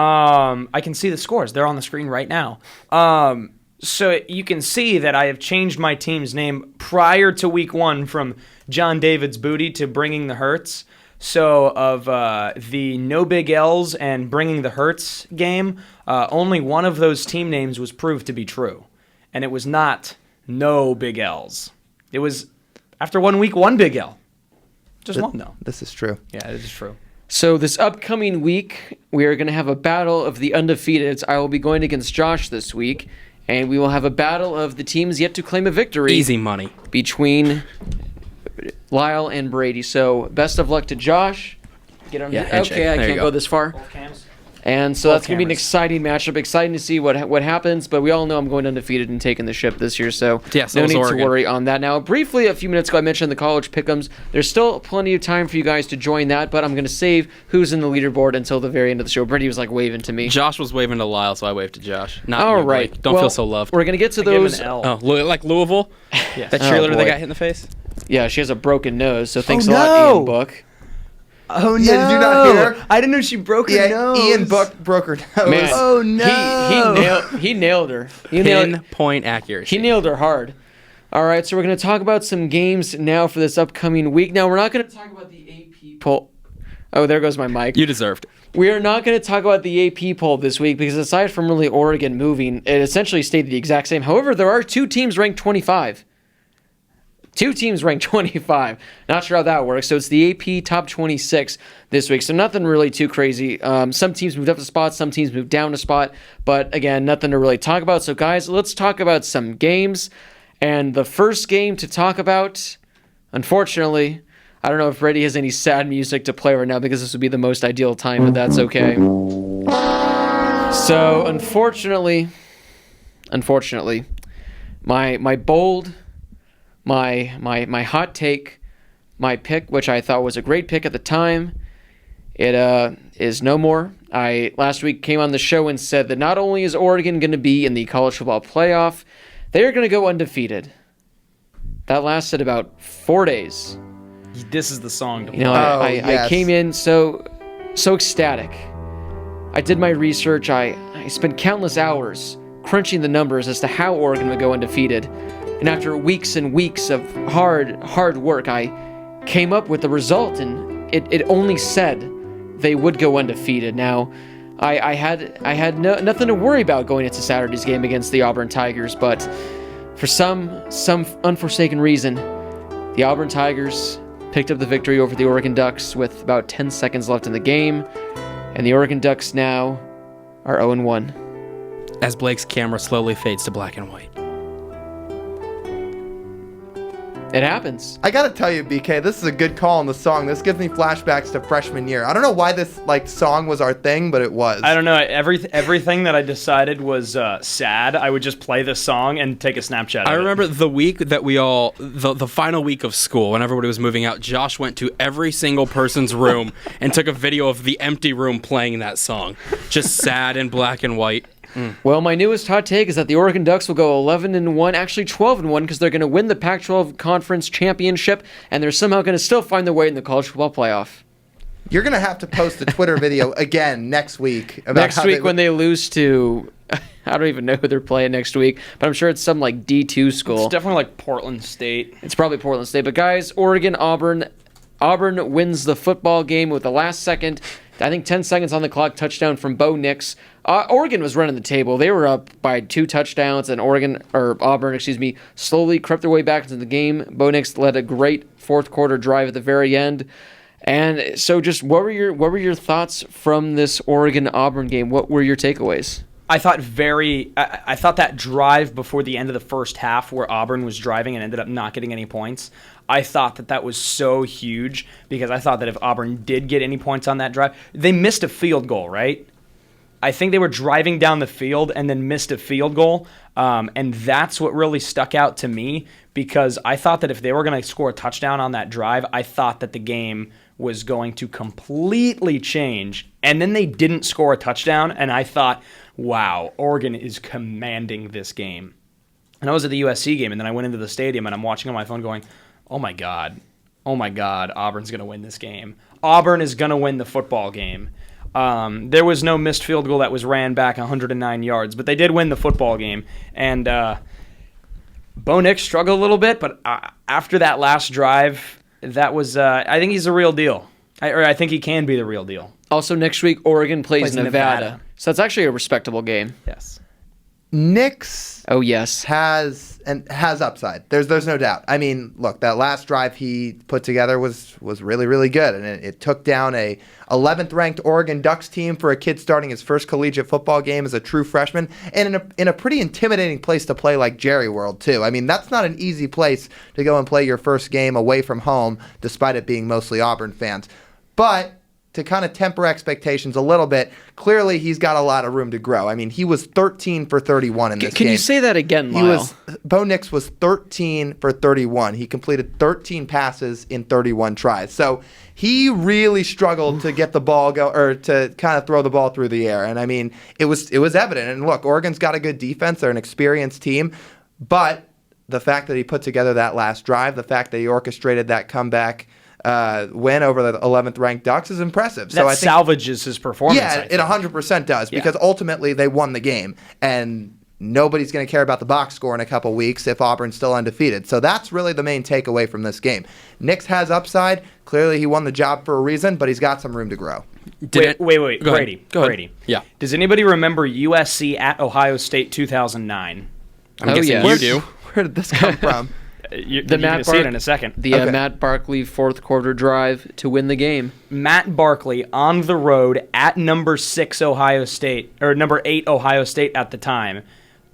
I can see the scores. They're on the screen right now. So you can see that I have changed my team's name prior to week 1 from John David's Booty to Bringing the Hurts. So of the No Big L's and Bringing the Hurts game, only one of those team names was proved to be true. And it was not No Big L's. It was, after 1 week, 1 Big L. Just one, though. This is true. Yeah, it is true. So this upcoming week, we are going to have a battle of the undefeateds. I will be going against Josh this week, and we will have a battle of the teams yet to claim a victory. Easy money. Between Lyle and Brady. So best of luck to Josh. Get on. Yeah, handshake. Okay, I There you can't go. go this far. Both cams. And so Both that's going to be an cameras. exciting matchup. Exciting to see what happens, but we all know I'm going undefeated and taking the ship this year, so Yeah, so no is need Oregon. to worry on that. Now, briefly, a few minutes ago, I mentioned the college pick'ems. There's still plenty of time for you guys to join that, but I'm going to save who's in the leaderboard until the very end of the show. Brady was like waving to me. Josh was waving to Lyle, so I waved to Josh. Not All you, right. Blake. Don't Well, feel so loved. We're going to get to I gave him those. an L. Oh, like Louisville? Yeah. That Oh, cheerleader boy. that got hit in the face? Yeah, she has a broken nose, so thanks Oh, a lot, no. Ian Book. Oh, Yeah, did you not hear? I didn't know she broke her Yeah, nose. Ian broke her nose. Man, Oh, no. He nailed her. He nailed, Pinpoint accuracy. he nailed her hard. All right, so we're going to talk about some games now for this upcoming week. Now, we're not going to talk about the AP poll. Oh, there goes my mic. You deserved it. We are not going to talk about the AP poll this week because aside from really Oregon moving, it essentially stayed the exact same. However, there are 2 teams ranked 25. 2 teams ranked 25. Not sure how that works. So it's the AP top 26 this week. So nothing really too crazy. Some teams moved up a spot, some teams moved down a spot. But again, nothing to really talk about. So guys, let's talk about some games. And the first game to talk about, unfortunately, I don't know if Brady has any sad music to play right now because this would be the most ideal time, but that's okay. So unfortunately, my bold, my hot take, my pick, which I thought was a great pick at the time, it is no more. I last week came on the show and said that not only is Oregon going to be in the college football playoff, they are going to go undefeated. That lasted about 4 days. This is the song to You know, Oh, I yes. came in so ecstatic. I did my research. I spent countless hours crunching the numbers as to how Oregon would go undefeated. And after weeks and weeks of hard work, I came up with the result, and it only said they would go undefeated. Now, I had nothing to worry about going into Saturday's game against the Auburn Tigers, but for some unforsaken reason, the Auburn Tigers picked up the victory over the Oregon Ducks with about 10 seconds left in the game, and the Oregon Ducks now are 0-1. As Blake's camera slowly fades to black and white. It happens. I gotta tell you, BK, this is a good call on the song. This gives me flashbacks to freshman year. I don't know why this song was our thing, but it was. I don't know. Everything that I decided was sad. I would just play the song and take a Snapchat. I of it. remember the week that the final week of school, when everybody was moving out, Josh went to every single person's room and took a video of the empty room playing that song. Just sad in black and white. Well, my newest hot take is that the Oregon Ducks will go 11-1, actually 12-1, because they're going to win the Pac-12 Conference Championship, and they're somehow going to still find their way in the college football playoff. You're gonna have to post a Twitter video again next week about Next how week when they lose to, I don't even know who they're playing next week, but I'm sure it's some like D2 school. It's definitely like Portland State. It's probably Portland State. But guys, Oregon, Auburn wins the football game with the last second, I think 10 seconds on the clock, touchdown from Bo Nix. Oregon was running the table. They were up by 2 touchdowns, and Auburn, slowly crept their way back into the game. Bo Nix led a great fourth quarter drive at the very end. And so just what were your thoughts from this Oregon-Auburn game? What were your takeaways? I thought I thought that drive before the end of the first half where Auburn was driving and ended up not getting any points, I thought that was so huge because I thought that if Auburn did get any points on that drive, they missed a field goal, right? I think they were driving down the field and then missed a field goal, and that's what really stuck out to me because I thought that if they were going to score a touchdown on that drive, I thought that the game was going to completely change, and then they didn't score a touchdown, and I thought, wow, Oregon is commanding this game. And I was at the USC game, and then I went into the stadium, and I'm watching on my phone going, oh my God, Auburn's going to win this game. Auburn is going to win the football game. There was no missed field goal that was ran back 109 yards, but they did win the football game. And Bo Nix struggled a little bit, but after that last drive, that was I think he's the real deal. I think he can be the real deal. Also, next week, Oregon plays Nevada. Nevada. So that's actually a respectable game. Yes. Nix Oh, yes. has upside. There's no doubt. I mean, look, that last drive he put together was really, really good, and it took down a 11th ranked Oregon Ducks team for a kid starting his first collegiate football game as a true freshman, and in a pretty intimidating place to play like Jerry World too. I mean, that's not an easy place to go and play your first game away from home, despite it being mostly Auburn fans. But to kind of temper expectations a little bit, clearly he's got a lot of room to grow. I mean, he was 13 for 31 in this game. Can you say that again, Lyle? Bo Nix was 13 for 31. He completed 13 passes in 31 tries. So he really struggled to get the ball or to kind of throw the ball through the air. And I mean, it was evident. And look, Oregon's got a good defense. They're an experienced team. But the fact that he put together that last drive, the fact that he orchestrated that comeback win over the 11th ranked Ducks is impressive. That salvages his performance. Yeah, it 100% does, because ultimately they won the game, and nobody's going to care about the box score in a couple weeks if Auburn's still undefeated. So that's really the main takeaway from this game. Nix has upside. Clearly he won the job for a reason, but he's got some room to grow. Wait, Go Brady. ahead. Brady. Yeah. Does anybody remember USC at Ohio State 2009? I'm guessing yes. you do. Where did this come from? You're going to see it in a second. The Matt Barkley fourth quarter drive to win the game. Matt Barkley on the road at number 6 Ohio State, or number 8 Ohio State at the time.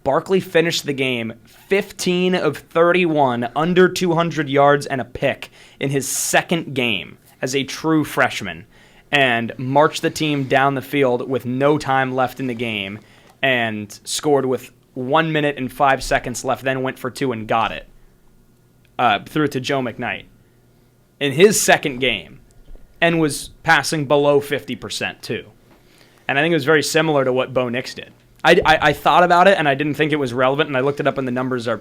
Barkley finished the game 15 of 31, under 200 yards and a pick in his second game as a true freshman, and marched the team down the field with no time left in the game and scored with 1 minute and 5 seconds left, then went for 2 and got it. Threw it to Joe McKnight in his second game, and was passing below 50% too. And I think it was very similar to what Bo Nix did. I thought about it, and I didn't think it was relevant, and I looked it up, and the numbers are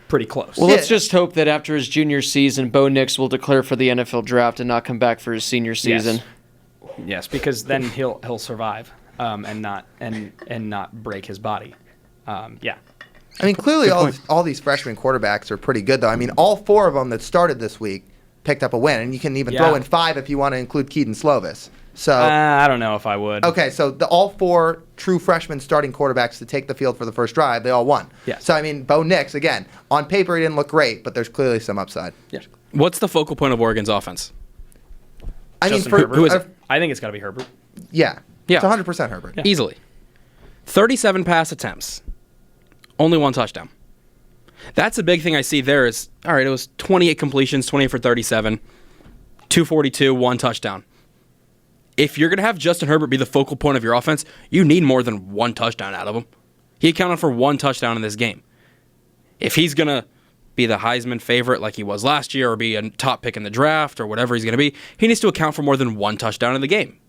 pretty close. Well, let's just hope that after his junior season, Bo Nix will declare for the NFL draft and not come back for his senior season. Yes, because then he'll survive and not break his body. Yeah. I mean, clearly all these freshman quarterbacks are pretty good, though. I mean, all 4 of them that started this week picked up a win, and you can even throw in 5 if you want to include Keaton Slovis. So I don't know if I would. Okay, so all 4 true freshman starting quarterbacks to take the field for the first drive, they all won. Yes. So, I mean, Bo Nix, again, on paper he didn't look great, but there's clearly some upside. Yes. What's the focal point of Oregon's offense? I mean, Justin Herbert. Who is it? I think it's got to be Herbert. Yeah. Yeah. It's 100% Herbert. Yeah. Easily. 37 pass attempts. Only 1 touchdown. That's a big thing I see there is, all right, it was 28 completions, 28 for 37, 242, 1 touchdown. If you're going to have Justin Herbert be the focal point of your offense, you need more than 1 touchdown out of him. He accounted for 1 touchdown in this game. If he's going to be the Heisman favorite like he was last year, or be a top pick in the draft, or whatever he's going to be, he needs to account for more than 1 touchdown in the game.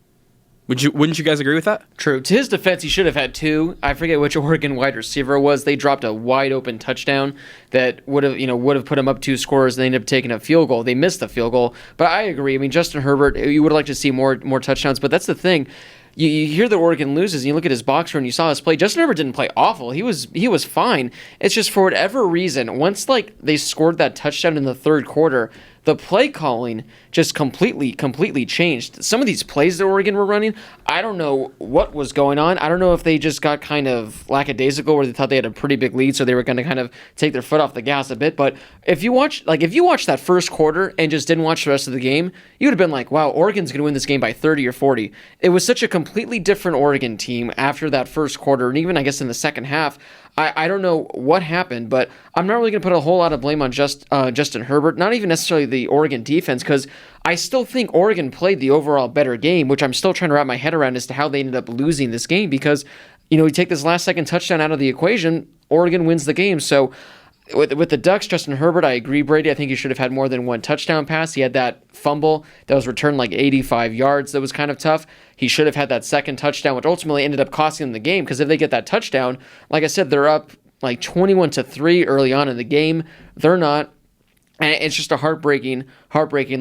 Wouldn't you guys agree with that? True. To his defense, he should have had 2. I forget which Oregon wide receiver it was. They dropped a wide open touchdown that would have put him up 2 scores, and they ended up taking a field goal. They missed the field goal. But I agree. I mean, Justin Herbert, you would like to see more touchdowns, but that's the thing. You hear that Oregon loses, and you look at his box score, and you saw his play. Justin Herbert didn't play awful. He was fine. It's just for whatever reason, once they scored that touchdown in the third quarter, the play calling just completely changed. Some of these plays that Oregon were running, I don't know what was going on. I don't know if they just got kind of lackadaisical, where they thought they had a pretty big lead, so they were going to kind of take their foot off the gas a bit. But if you watch that first quarter and just didn't watch the rest of the game, you would have been like, wow, Oregon's going to win this game by 30 or 40. It was such a completely different Oregon team after that first quarter, and even I guess in the second half. I don't know what happened, but I'm not really going to put a whole lot of blame on Justin Herbert, not even necessarily the Oregon defense, because I still think Oregon played the overall better game, which I'm still trying to wrap my head around as to how they ended up losing this game, because, you take this last second touchdown out of the equation, Oregon wins the game. So with the Ducks, Justin Herbert, I agree, Brady. I think he should have had more than 1 touchdown pass. He had that fumble that was returned like 85 yards. That was kind of tough. He should have had that second touchdown, which ultimately ended up costing them the game, because if they get that touchdown, like I said, they're up like 21-3 early on in the game. They're not. And it's just a heartbreaking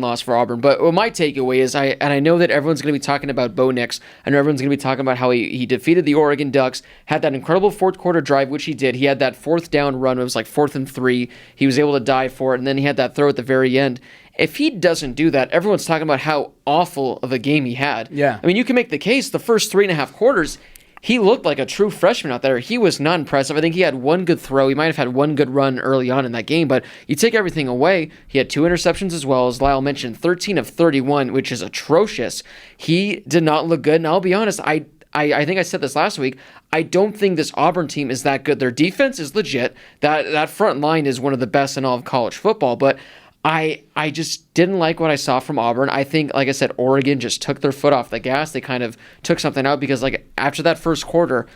loss for Auburn. But what my takeaway is, I know that everyone's going to be talking about Bo Nix. I know everyone's going to be talking about how he defeated the Oregon Ducks, had that incredible fourth quarter drive, which he did. He had that fourth down run. It was like 4th and 3. He was able to dive for it, and then he had that throw at the very end. If he doesn't do that, everyone's talking about how awful of a game he had. Yeah. I mean, you can make the case the first 3.5 quarters, he looked like a true freshman out there. He was not impressive. I think he had one good throw. He might have had one good run early on in that game, but you take everything away. He had 2 interceptions as well, as Lyle mentioned, 13 of 31, which is atrocious. He did not look good, and I'll be honest, I think I said this last week. I don't think this Auburn team is that good. Their defense is legit. That front line is one of the best in all of college football, but I just didn't like what I saw from Auburn. I think, like I said, Oregon just took their foot off the gas. They kind of took something out because, like, after that first quarter,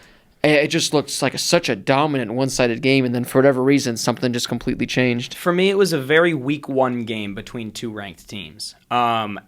it just looked like such a dominant one-sided game, and then for whatever reason, something just completely changed. For me, it was a very week 1 game between 2 ranked teams. I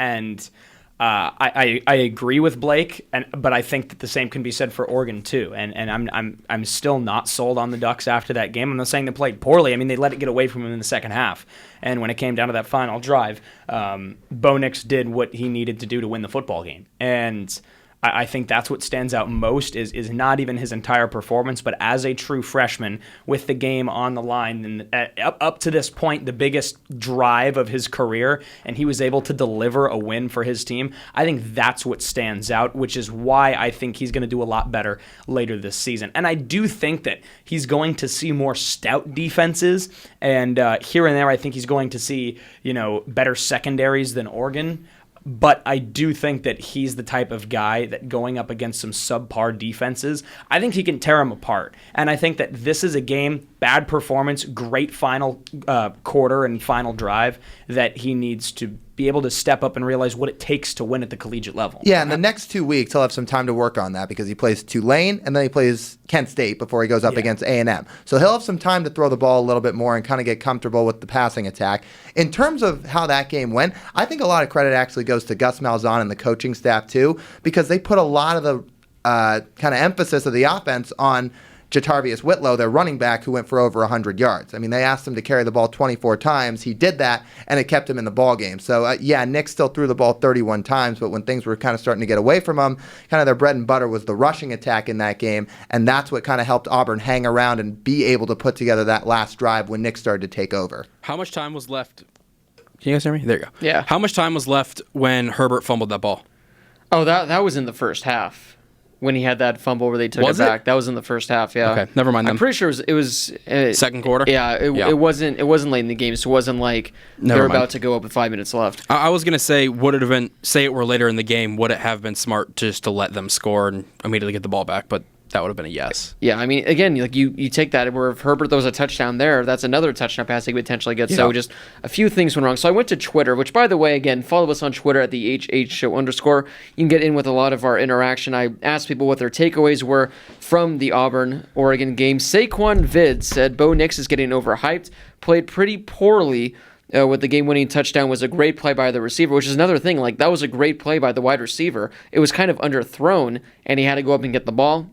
agree with Blake, but I think that the same can be said for Oregon too. And I'm still not sold on the Ducks after that game. I'm not saying they played poorly. I mean, they let it get away from them in the second half. And when it came down to that final drive, Bo Nix did what he needed to do to win the football game. And I think that's what stands out most is not even his entire performance, but as a true freshman with the game on the line and up to this point, the biggest drive of his career, and he was able to deliver a win for his team. I think that's what stands out, which is why I think he's going to do a lot better later this season. And I do think that he's going to see more stout defenses, and here and there I think he's going to see, better secondaries than Oregon. But I do think that he's the type of guy that going up against some subpar defenses, I think he can tear them apart. And I think that this is a game, bad performance, great final quarter and final drive, that he needs to be able to step up and realize what it takes to win at the collegiate level. Yeah, and the next 2 weeks he'll have some time to work on that because he plays Tulane and then he plays Kent State before he goes up against A&M. So he'll have some time to throw the ball a little bit more and kind of get comfortable with the passing attack. In terms of how that game went, I think a lot of credit actually goes to Gus Malzahn and the coaching staff too, because they put a lot of the kind of emphasis of the offense on Jatarvius Whitlow, their running back, who went for over 100 yards. I mean, they asked him to carry the ball 24 times. He did that, and it kept him in the ball game. So, Nick still threw the ball 31 times, but when things were kind of starting to get away from him, kind of their bread and butter was the rushing attack in that game, and that's what kind of helped Auburn hang around and be able to put together that last drive when Nick started to take over. How much time was left? Can you guys hear me? There you go. Yeah. How much time was left when Herbert fumbled that ball? Oh, that was in the first half. When he had that fumble where they took it back. That was in the first half, yeah. Okay, never mind then. I'm pretty sure it was second quarter? Yeah, it wasn't late in the game, so it wasn't like they're about to go up with 5 minutes left. I was going to say, would it have been, say it were later in the game, would it have been smart just to let them score and immediately get the ball back? But that would have been a yes. Yeah, I mean, again, like you take that, where if Herbert throws a touchdown there, that's another touchdown pass he could potentially get. Yeah. So just a few things went wrong. So I went to Twitter, which, by the way, again, follow us on Twitter at the HHShow_. You can get in with a lot of our interaction. I asked people what their takeaways were from the Auburn-Oregon game. Saquon Vid said Bo Nix is getting overhyped, played pretty poorly. With the game-winning touchdown was a great play by the receiver, which is another thing. Like, that was a great play by the wide receiver. It was kind of underthrown, and he had to go up and get the ball.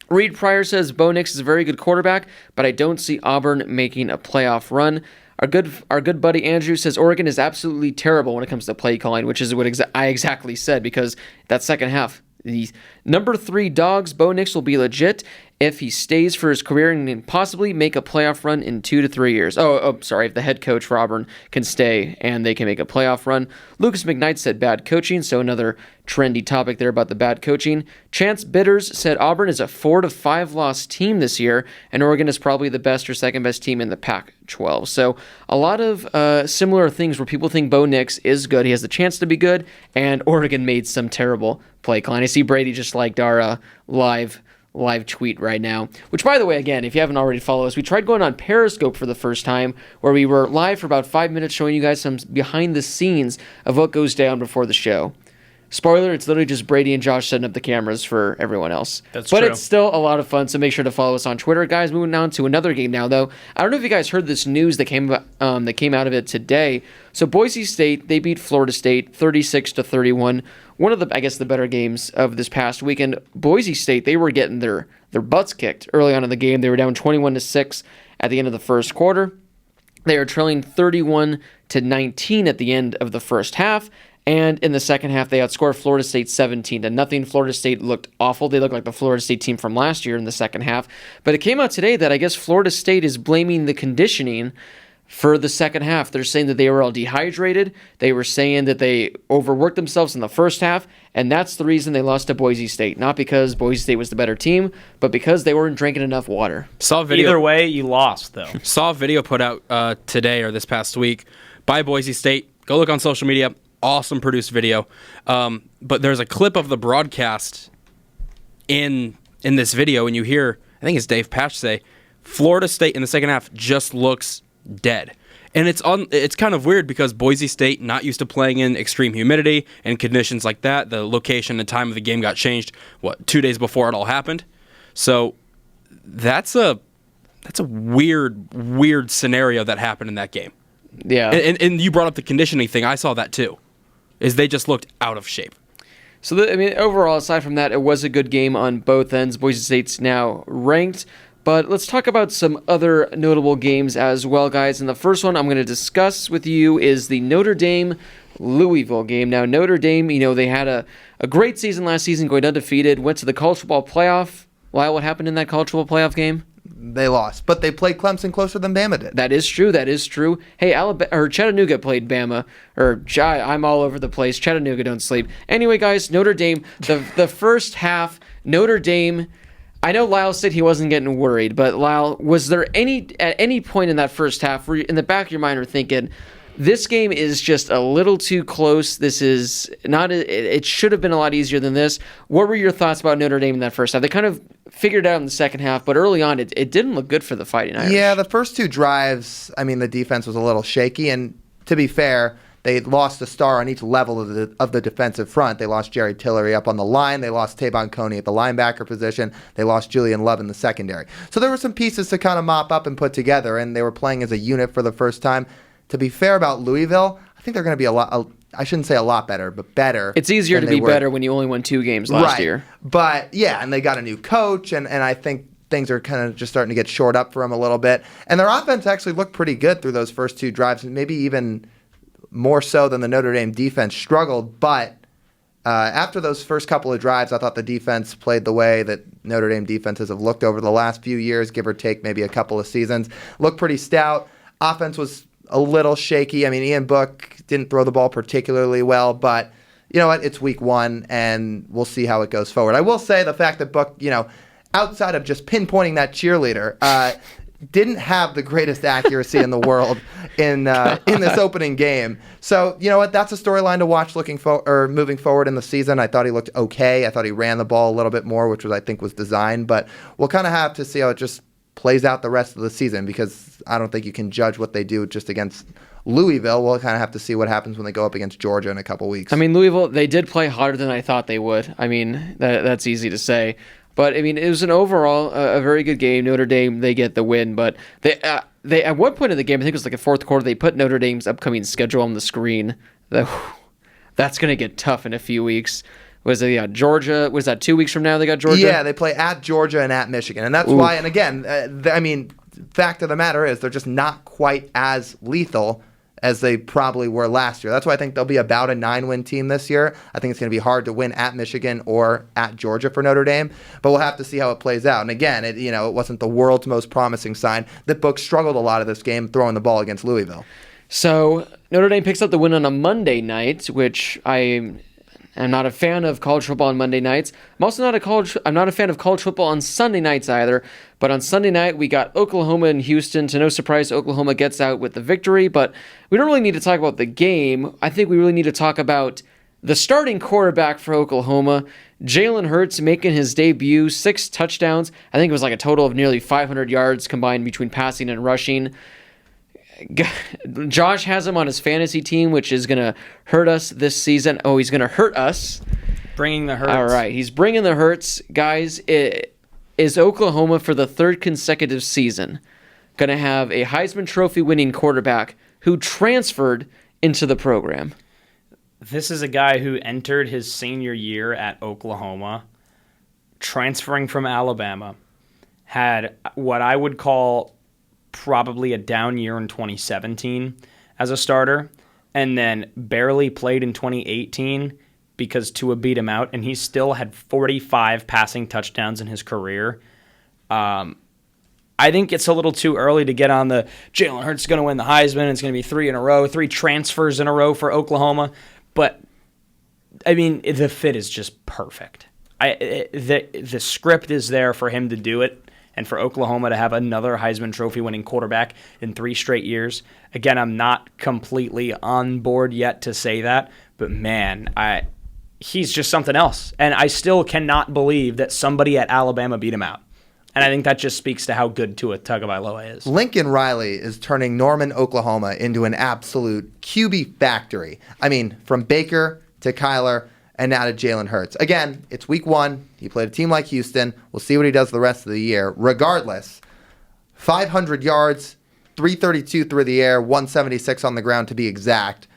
Reed Pryor says Bo Nix is a very good quarterback, but I don't see Auburn making a playoff run. Our good buddy Andrew says Oregon is absolutely terrible when it comes to play calling, which is what I exactly said, because that second half, the number 3 dogs, Bo Nix will be legit if he stays for his career and can possibly make a playoff run in 2 to 3 years. If the head coach for Auburn can stay and they can make a playoff run. Lucas McKnight said bad coaching, so another trendy topic there about the bad coaching. Chance Bitters said Auburn is a 4 to 5 loss team this year, and Oregon is probably the best or second best team in the Pac-12. So a lot of similar things where people think Bo Nix is good. He has the chance to be good, and Oregon made some terrible play calling. I see Brady just liked our live tweet right now, which, by the way, again, if you haven't already followed us, we tried going on Periscope for the first time, where we were live for about 5 minutes showing you guys some behind the scenes of what goes down before the show. Spoiler, it's literally just Brady and Josh setting up the cameras for everyone else. But true. It's still a lot of fun, so make sure to follow us on Twitter. Guys, moving on to another game now, though. I don't know if you guys heard this news that came out of it today. So Boise State, they beat Florida State 36-31. One of the, the better games of this past weekend. Boise State, they were getting their butts kicked early on in the game. They were down 21-6 at the end of the first quarter. They are trailing 31-19 at the end of the first half. And in the second half, they outscored Florida State 17-0. Florida State looked awful. They looked like the Florida State team from last year in the second half. But it came out today that I guess Florida State is blaming the conditioning for the second half. They're saying that they were all dehydrated. They were saying that they overworked themselves in the first half, and that's the reason they lost to Boise State. Not because Boise State was the better team, but because they weren't drinking enough water. Saw a video. Either way, you lost, though. Saw a video put out today or this past week by Boise State. Go look on social media. Awesome produced video. But there's a clip of the broadcast in this video, and you hear, I think it's Dave Patch say, Florida State in the second half just looks dead. And it's kind of weird because Boise State, not used to playing in extreme humidity and conditions like that. The location and time of the game got changed, 2 days before it all happened. So that's a weird scenario that happened in that game. Yeah. And you brought up the conditioning thing. I saw that too. Is they just looked out of shape. So, overall, aside from that, it was a good game on both ends. Boise State's now ranked. But let's talk about some other notable games as well, guys. And the first one I'm going to discuss with you is the Notre Dame-Louisville game. Now, Notre Dame, they had a great season last season, going undefeated, went to the college football playoff. Lyle, what happened in that college football playoff game? They lost, but they played Clemson closer than Bama did. That is true. Hey, Chattanooga played Bama. I'm all over the place. Chattanooga don't sleep. Anyway, guys, Notre Dame, the first half, Notre Dame, I know Lyle said he wasn't getting worried, but Lyle, was there at any point in that first half where you, in the back of your mind, were thinking, this game is just a little too close. This is not. It should have been a lot easier than this. What were your thoughts about Notre Dame in that first half? They kind of figured it out in the second half, but early on, it didn't look good for the Fighting Irish. Yeah, the first two drives, the defense was a little shaky, and to be fair, they lost a star on each level of the defensive front. They lost Jerry Tillery up on the line. They lost Tavon Coney at the linebacker position. They lost Julian Love in the secondary. So there were some pieces to kind of mop up and put together, and they were playing as a unit for the first time. To be fair about Louisville, I think they're going to be I shouldn't say a lot better, but better. It's easier to be better when you only won 2 games last year. But, yeah, and they got a new coach, and I think things are kind of just starting to get shored up for them a little bit. And their offense actually looked pretty good through those first 2 drives, and maybe even more so than the Notre Dame defense struggled. But after those first couple of drives, I thought the defense played the way that Notre Dame defenses have looked over the last few years, give or take maybe a couple of seasons. Looked pretty stout. Offense was a little shaky. Ian Book didn't throw the ball particularly well, but you know what? It's week 1, and we'll see how it goes forward. I will say the fact that Book, outside of just pinpointing that cheerleader, didn't have the greatest accuracy in the world in this opening game. So you know what? That's a storyline to watch moving forward in the season. I thought he looked okay. I thought he ran the ball a little bit more, which I think was designed. But we'll kind of have to see how it just plays out the rest of the season, because I don't think you can judge what they do just against Louisville. We'll kind of have to see what happens when they go up against Georgia in a couple weeks. Louisville, they did play harder than I thought they would. That's easy to say. But, it was an overall a very good game. Notre Dame, they get the win. But they at one point in the game, I think it was like the fourth quarter, they put Notre Dame's upcoming schedule on the screen. That's going to get tough in a few weeks. Was it Georgia? Was that 2 weeks from now they got Georgia? Yeah, they play at Georgia and at Michigan. And that's why, and again, fact of the matter is they're just not quite as lethal as they probably were last year. That's why I think they'll be about a 9-win team this year. I think it's going to be hard to win at Michigan or at Georgia for Notre Dame, but we'll have to see how it plays out. And again, it wasn't the world's most promising sign that Book struggled a lot of this game throwing the ball against Louisville. So Notre Dame picks up the win on a Monday night, which I'm not a fan of college football on Monday nights. I'm not a fan of college football on Sunday nights either. But on Sunday night, we got Oklahoma and Houston. To no surprise, Oklahoma gets out with the victory. But we don't really need to talk about the game. I think we really need to talk about the starting quarterback for Oklahoma, Jalen Hurts, making his debut, 6 touchdowns. I think it was like a total of nearly 500 yards combined between passing and rushing. Josh has him on his fantasy team, which is going to hurt us this season. Oh, he's going to hurt us. Bringing the hurts. All right, he's bringing the hurts. Guys, is Oklahoma for the 3rd consecutive season going to have a Heisman Trophy winning quarterback who transferred into the program? This is a guy who entered his senior year at Oklahoma, transferring from Alabama, had what I would call probably a down year in 2017 as a starter, and then barely played in 2018 because Tua beat him out, and he still had 45 passing touchdowns in his career. I think it's a little too early to get on the Jalen Hurts is going to win the Heisman. It's going to be 3 in a row, 3 transfers in a row for Oklahoma. But, I mean, the fit is just perfect. The script is there for him to do it and for Oklahoma to have another Heisman Trophy winning quarterback in 3 straight years. Again, I'm not completely on board yet to say that, but man, he's just something else. And I still cannot believe that somebody at Alabama beat him out. And I think that just speaks to how good Tua Tagovailoa is. Lincoln Riley is turning Norman, Oklahoma into an absolute QB factory. I mean, from Baker to Kyler and now to Jalen Hurts. Again, it's week 1. He played a team like Houston. We'll see what he does the rest of the year. Regardless, 500 yards, 332 through the air, 176 on the ground to be exact.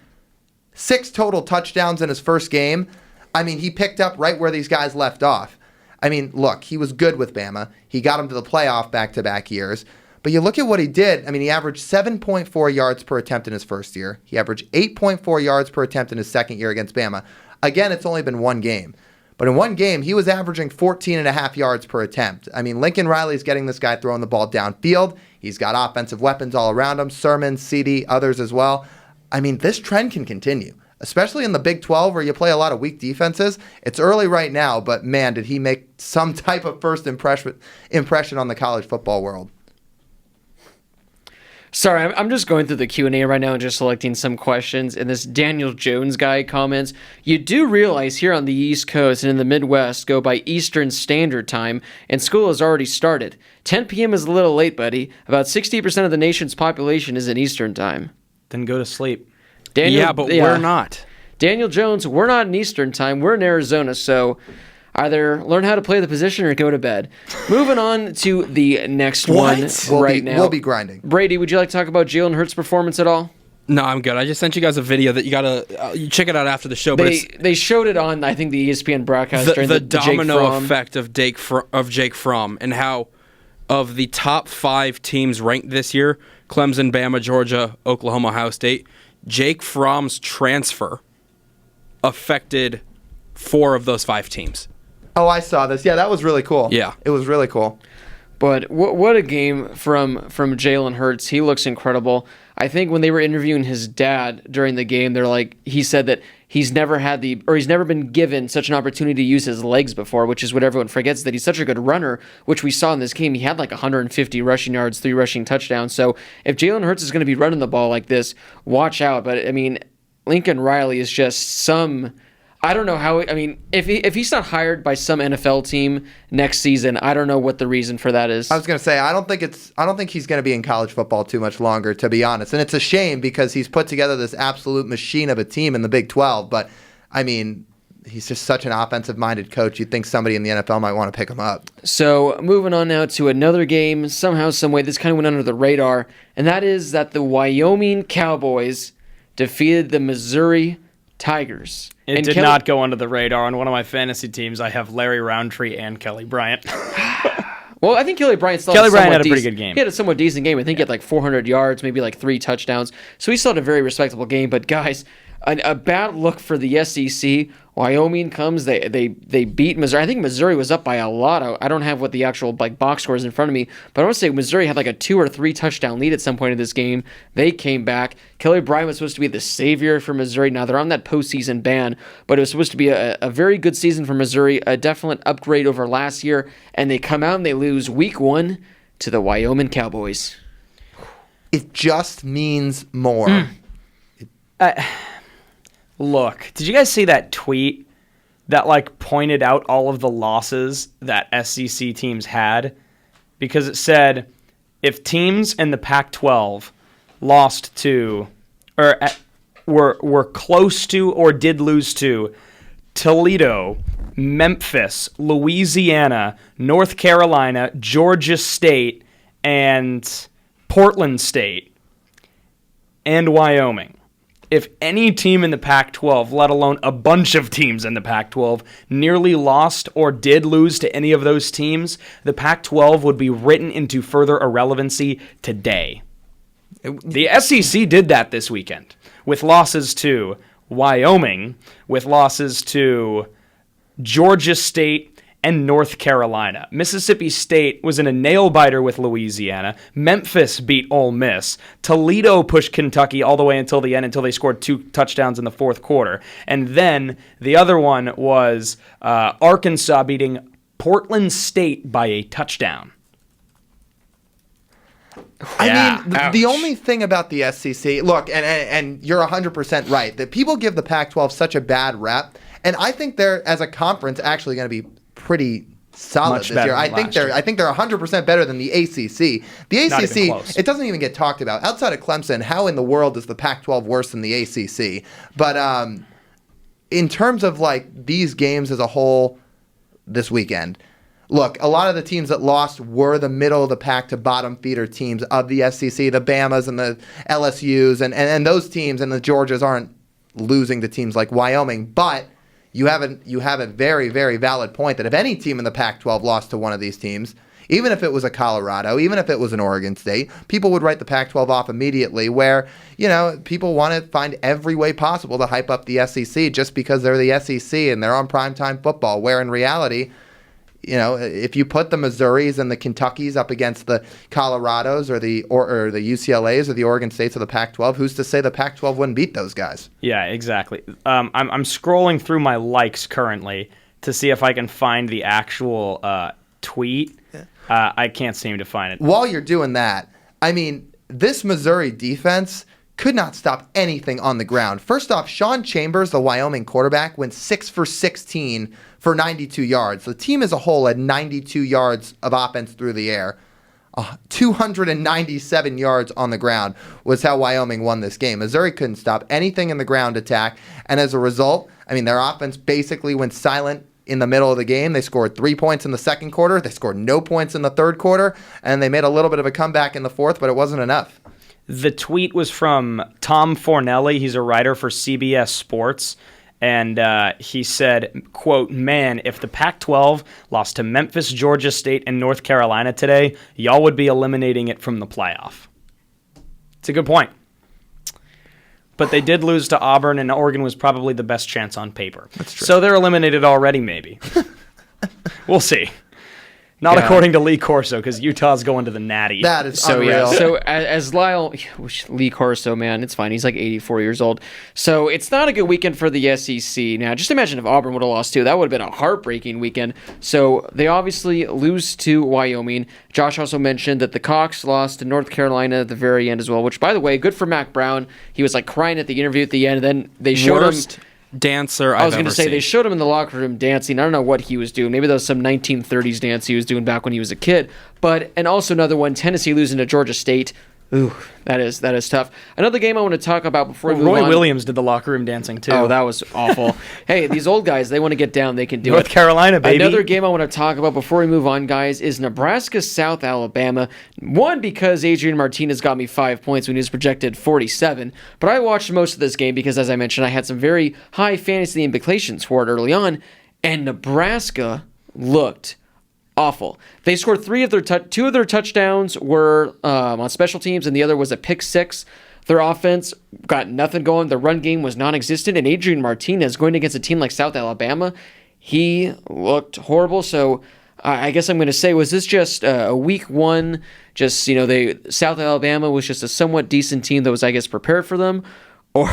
6 total touchdowns in his first game. I mean, he picked up right where these guys left off. I mean, look, he was good with Bama. He got him to the playoff back-to-back years. But you look at what he did. I mean, he averaged 7.4 yards per attempt in his first year. He averaged 8.4 yards per attempt in his second year against Bama. Again, it's only been 1 game. But in 1 game, he was averaging 14.5 yards per attempt. I mean, Lincoln Riley's getting this guy throwing the ball downfield. He's got offensive weapons all around him. Sermon, CD, others as well. I mean, this trend can continue, especially in the Big 12 where you play a lot of weak defenses. It's early right now, but man, did he make some type of first impression on the college football world. Sorry, I'm just going through the Q&A right now and just selecting some questions. And this Daniel Jones guy comments, you do realize here on the East Coast and in the Midwest go by Eastern Standard Time, and school has already started. 10 p.m. is a little late, buddy. About 60% of the nation's population is in Eastern Time. Then go to sleep. Daniel, we're not. Daniel Jones, we're not in Eastern Time. We're in Arizona, so either learn how to play the position or go to bed. Moving on to the next one now. We'll be grinding. Brady, would you like to talk about Jalen Hurts' performance at all? No, I'm good. I just sent you guys a video that you gotta you check it out after the show. But They showed it on, I think, the ESPN broadcast during the Jake domino Fromm. effect of Jake Fromm and how of the top 5 teams ranked this year, Clemson, Bama, Georgia, Oklahoma, Ohio State, Jake Fromm's transfer affected 4 of those 5 teams. Oh, I saw this. Yeah, that was really cool. Yeah. It was really cool. But what a game from Jalen Hurts. He looks incredible. I think when they were interviewing his dad during the game, he said that he's never been given such an opportunity to use his legs before, which is what everyone forgets, that he's such a good runner, which we saw in this game. He had like 150 rushing yards, 3 rushing touchdowns. So if Jalen Hurts is going to be running the ball like this, watch out. But I mean, Lincoln Riley is just I don't know how. I mean, if he's not hired by some NFL team next season, I don't know what the reason for that is. I was going to say I don't think he's going to be in college football too much longer, to be honest. And it's a shame because he's put together this absolute machine of a team in the Big 12. But I mean, he's just such an offensive-minded coach. You'd think somebody in the NFL might want to pick him up. So moving on now to another game, somehow, some way, this kind of went under the radar, and that is that the Wyoming Cowboys defeated the Missouri Tigers. It did not go under the radar. On one of my fantasy teams, I have Larry Roundtree and Kelly Bryant. Well, I think Kelly Bryant still had a pretty good game. He had a somewhat decent game. I think he had like 400 yards, maybe like 3 touchdowns. So he still had a very respectable game. But guys, a bad look for the SEC. Wyoming comes, they beat Missouri. I think Missouri was up by a lot. I don't have what the actual box score is in front of me, but I want to say Missouri had like a 2 or 3 touchdown lead at some point in this game. They came back. Kelly Bryant was supposed to be the savior for Missouri. Now they're on that postseason ban, but it was supposed to be a very good season for Missouri, a definite upgrade over last year, and they come out and they lose week 1 to the Wyoming Cowboys. It just means more. Look, did you guys see that tweet that pointed out all of the losses that SEC teams had? Because it said if teams in the Pac-12 lost to or were close to or did lose to Toledo, Memphis, Louisiana, North Carolina, Georgia State, and Portland State, and Wyoming, if any team in the Pac-12, let alone a bunch of teams in the Pac-12, nearly lost or did lose to any of those teams, the Pac-12 would be written into further irrelevancy today. The SEC did that this weekend with losses to Wyoming, with losses to Georgia State and North Carolina. Mississippi State was in a nail-biter with Louisiana. Memphis beat Ole Miss. Toledo pushed Kentucky all the way until the end, until they scored 2 touchdowns in the fourth quarter. And then the other one was Arkansas beating Portland State by a touchdown. I mean, the only thing about the SEC, look, and you're 100% right, that people give the Pac-12 such a bad rep, and I think they're, as a conference, actually going to be pretty solid Much this better year. than last year. I think they're 100% better than the ACC. The Not even ACC, close. it doesn't even get talked about. Outside of Clemson, how in the world is the Pac-12 worse than the ACC? But in terms of like these games as a whole this weekend, look, a lot of the teams that lost were the middle of the pack to bottom feeder teams of the SEC, the Bamas and the LSUs, and those teams and the Georgias aren't losing to teams like Wyoming. But you have a very, very valid point that if any team in the Pac-12 lost to one of these teams, even if it was a Colorado, even if it was an Oregon State, people would write the Pac-12 off immediately, where, people want to find every way possible to hype up the SEC just because they're the SEC and they're on primetime football, where in reality, if you put the Missouris and the Kentuckys up against the Colorados or the UCLAs or the Oregon States of the Pac-12, who's to say the Pac-12 wouldn't beat those guys? Yeah, exactly. I'm scrolling through my likes currently to see if I can find the actual tweet. I can't seem to find it. While you're doing that, I mean, this Missouri defense could not stop anything on the ground. First off, Sean Chambers, the Wyoming quarterback, went 6 for 16 for 92 yards. The team as a whole had 92 yards of offense through the air. 297 yards on the ground was how Wyoming won this game. Missouri couldn't stop anything in the ground attack, and as a result, I mean, their offense basically went silent in the middle of the game. They scored 3 points in the second quarter. They scored no points in the third quarter, and they made a little bit of a comeback in the fourth, but it wasn't enough. The tweet was from Tom Fornelli. He's a writer for CBS Sports. And he said, quote, "Man, if the Pac-12 lost to Memphis, Georgia State, and North Carolina today, y'all would be eliminating it from the playoff." It's a good point. But they did lose to Auburn, and Oregon was probably the best chance on paper. That's true. So they're eliminated already, maybe. We'll see. Not according to Lee Corso, because Utah's going to the Natty. That is So unreal. yeah, so as Lyle, Lee Corso, man, it's fine. He's like 84 years old. So it's not a good weekend for the SEC. Now, just imagine if Auburn would have lost too. That would have been a heartbreaking weekend. So they obviously lose to Wyoming. Josh also mentioned that the Cox lost to North Carolina at the very end as well, which, by the way, good for Mac Brown. He was like crying at the interview at the end, and then they showed him. Dancer I was going to say they showed him in the locker room dancing. I don't know what he was doing. Maybe that was some 1930s dance he was doing back when he was a kid. And also another one, Tennessee losing to Georgia State. Ooh, that is tough. Another game I want to talk about before we move Roy on. Williams did the locker room dancing, too. Oh, that was awful. Hey, these old guys, they want to get down. They can do North it. Carolina, baby. Another game I want to talk about before we move on, guys, is Nebraska-South Alabama. One, because Adrian Martinez got me 5 points when he was projected 47. But I watched most of this game because, as I mentioned, I had some very high fantasy implications for it early on. And Nebraska looked awful. They scored two of their touchdowns were on special teams, and the other was a pick six. Their offense got nothing going. The run game was non-existent, and Adrian Martinez going against a team like South Alabama, he looked horrible. So I guess I'm going to say, was this just a week one? Just South Alabama was just a somewhat decent team that was, I guess, prepared for them, or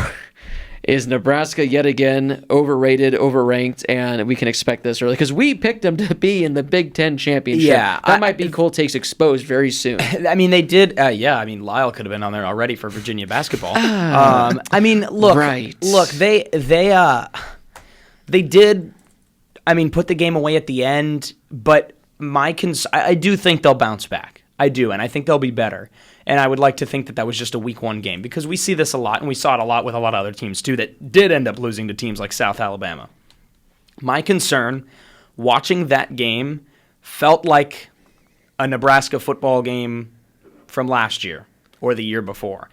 is Nebraska yet again overrated, overranked, and we can expect this early? Because we picked them to be in the Big Ten championship. Yeah, that might be Cold Takes exposed very soon. I mean, they did. Lyle could have been on there already for Virginia basketball. Look, right. They did. I mean, put the game away at the end, but I do think they'll bounce back. I do, and I think they'll be better. And I would like to think that was just a week one game, because we see this a lot, and we saw it a lot with a lot of other teams too that did end up losing to teams like South Alabama. My concern, watching that game, felt like a Nebraska football game from last year or the year before.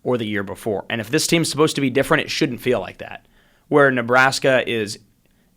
or the year before. And if this team's supposed to be different, it shouldn't feel like that. Where Nebraska is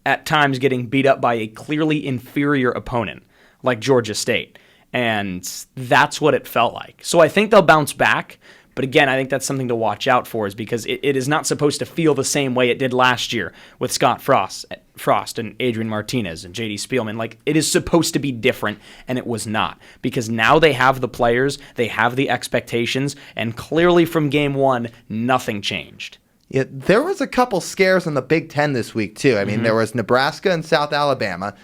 at times getting beat up by a clearly inferior opponent like Georgia State. And that's what it felt like. So I think they'll bounce back. But again, I think that's something to watch out for, is because it is not supposed to feel the same way it did last year with Scott Frost and Adrian Martinez and J.D. Spielman. Like, it is supposed to be different, and it was not. Because now they have the players, they have the expectations, and clearly from game one, nothing changed. Yeah, there was a couple scares in the Big Ten this week, too. I mean, there was Nebraska and South Alabama.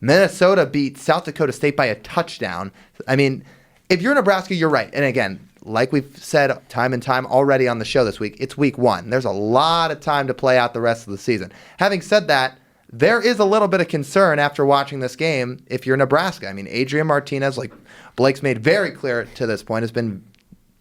Minnesota beat South Dakota State by a touchdown. I mean, if you're Nebraska, you're right. And again, like we've said time and time already on the show this week, it's week one. There's a lot of time to play out the rest of the season. Having said that, there is a little bit of concern after watching this game if you're Nebraska. I mean, Adrian Martinez, like Blake's made very clear to this point, has been,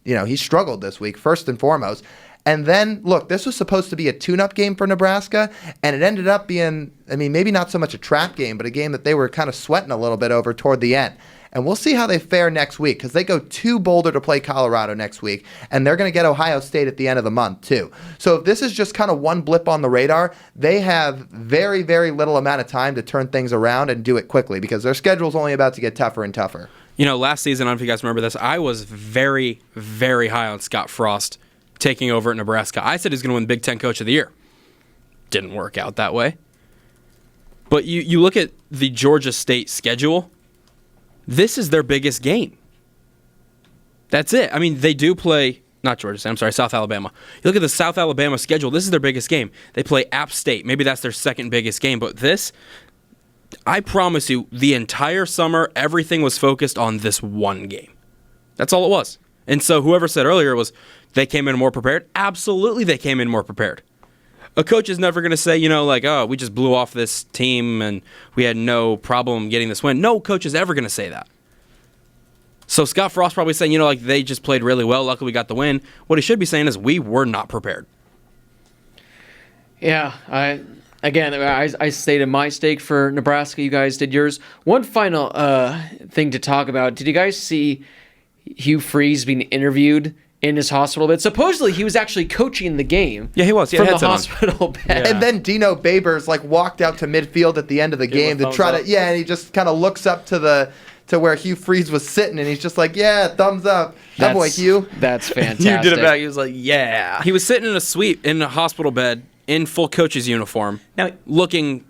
he struggled this week, first and foremost. And then, look, this was supposed to be a tune-up game for Nebraska, and it ended up being, maybe not so much a trap game, but a game that they were kind of sweating a little bit over toward the end. And we'll see how they fare next week, because they go to Boulder to play Colorado next week, and they're going to get Ohio State at the end of the month, too. So if this is just kind of one blip on the radar, they have very, very little amount of time to turn things around and do it quickly, because their schedule's only about to get tougher and tougher. Last season, I don't know if you guys remember this, I was very, very high on Scott Frost taking over at Nebraska. I said he's going to win Big Ten Coach of the Year. Didn't work out that way. But you look at the Georgia State schedule, this is their biggest game. That's it. They do play, not Georgia State, I'm sorry, South Alabama. You look at the South Alabama schedule, this is their biggest game. They play App State. Maybe that's their second biggest game. But this, I promise you, the entire summer, everything was focused on this one game. That's all it was. And so whoever said earlier was they came in more prepared. Absolutely they came in more prepared. A coach is never going to say, we just blew off this team and we had no problem getting this win. No coach is ever going to say that. So Scott Frost probably saying, they just played really well. Luckily we got the win. What he should be saying is we were not prepared. Yeah, I stated my stake for Nebraska. You guys did yours. One final thing to talk about. Did you guys see Hugh Freeze being interviewed in his hospital bed? Supposedly he was actually coaching the game. Yeah, he was. From the hospital bed. Yeah. And then Dino Babers walked out to midfield at the end of the game to try to and he just kind of looks up to where Hugh Freeze was sitting, and he's just like, yeah, thumbs up. That boy, Hugh. That's fantastic. You did it back. He was like, yeah. He was sitting in a suite in a hospital bed in full coach's uniform, Now, looking.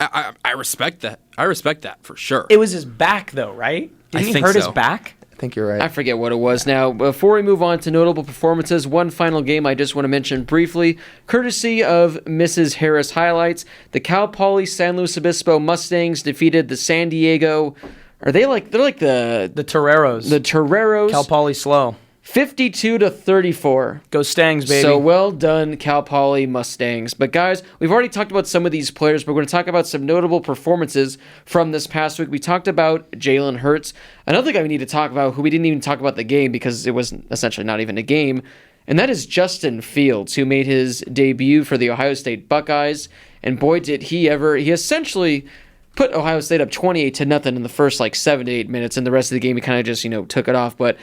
I respect that. I respect that for sure. it was his back, though, right? Didn't he think hurt his so. back? I think you're right. I forget what it was now. Before we move on to notable performances, one final game I just want to mention briefly, courtesy of Mrs. Harris Highlights. The Cal Poly San Luis Obispo Mustangs defeated the San Diego. They're like the Toreros. Toreros. Cal Poly slow. 52-34. Go Stangs, baby. So well done, Cal Poly Mustangs. But guys, we've already talked about some of these players, but we're going to talk about some notable performances from this past week. We talked about Jalen Hurts. Another guy we need to talk about, who we didn't even talk about the game because it was essentially not even a game, and that is Justin Fields, who made his debut for the Ohio State Buckeyes. And boy, did he ever. He essentially put Ohio State up 28-0 in the first 7 to 8 minutes, and the rest of the game he kind of just, took it off. But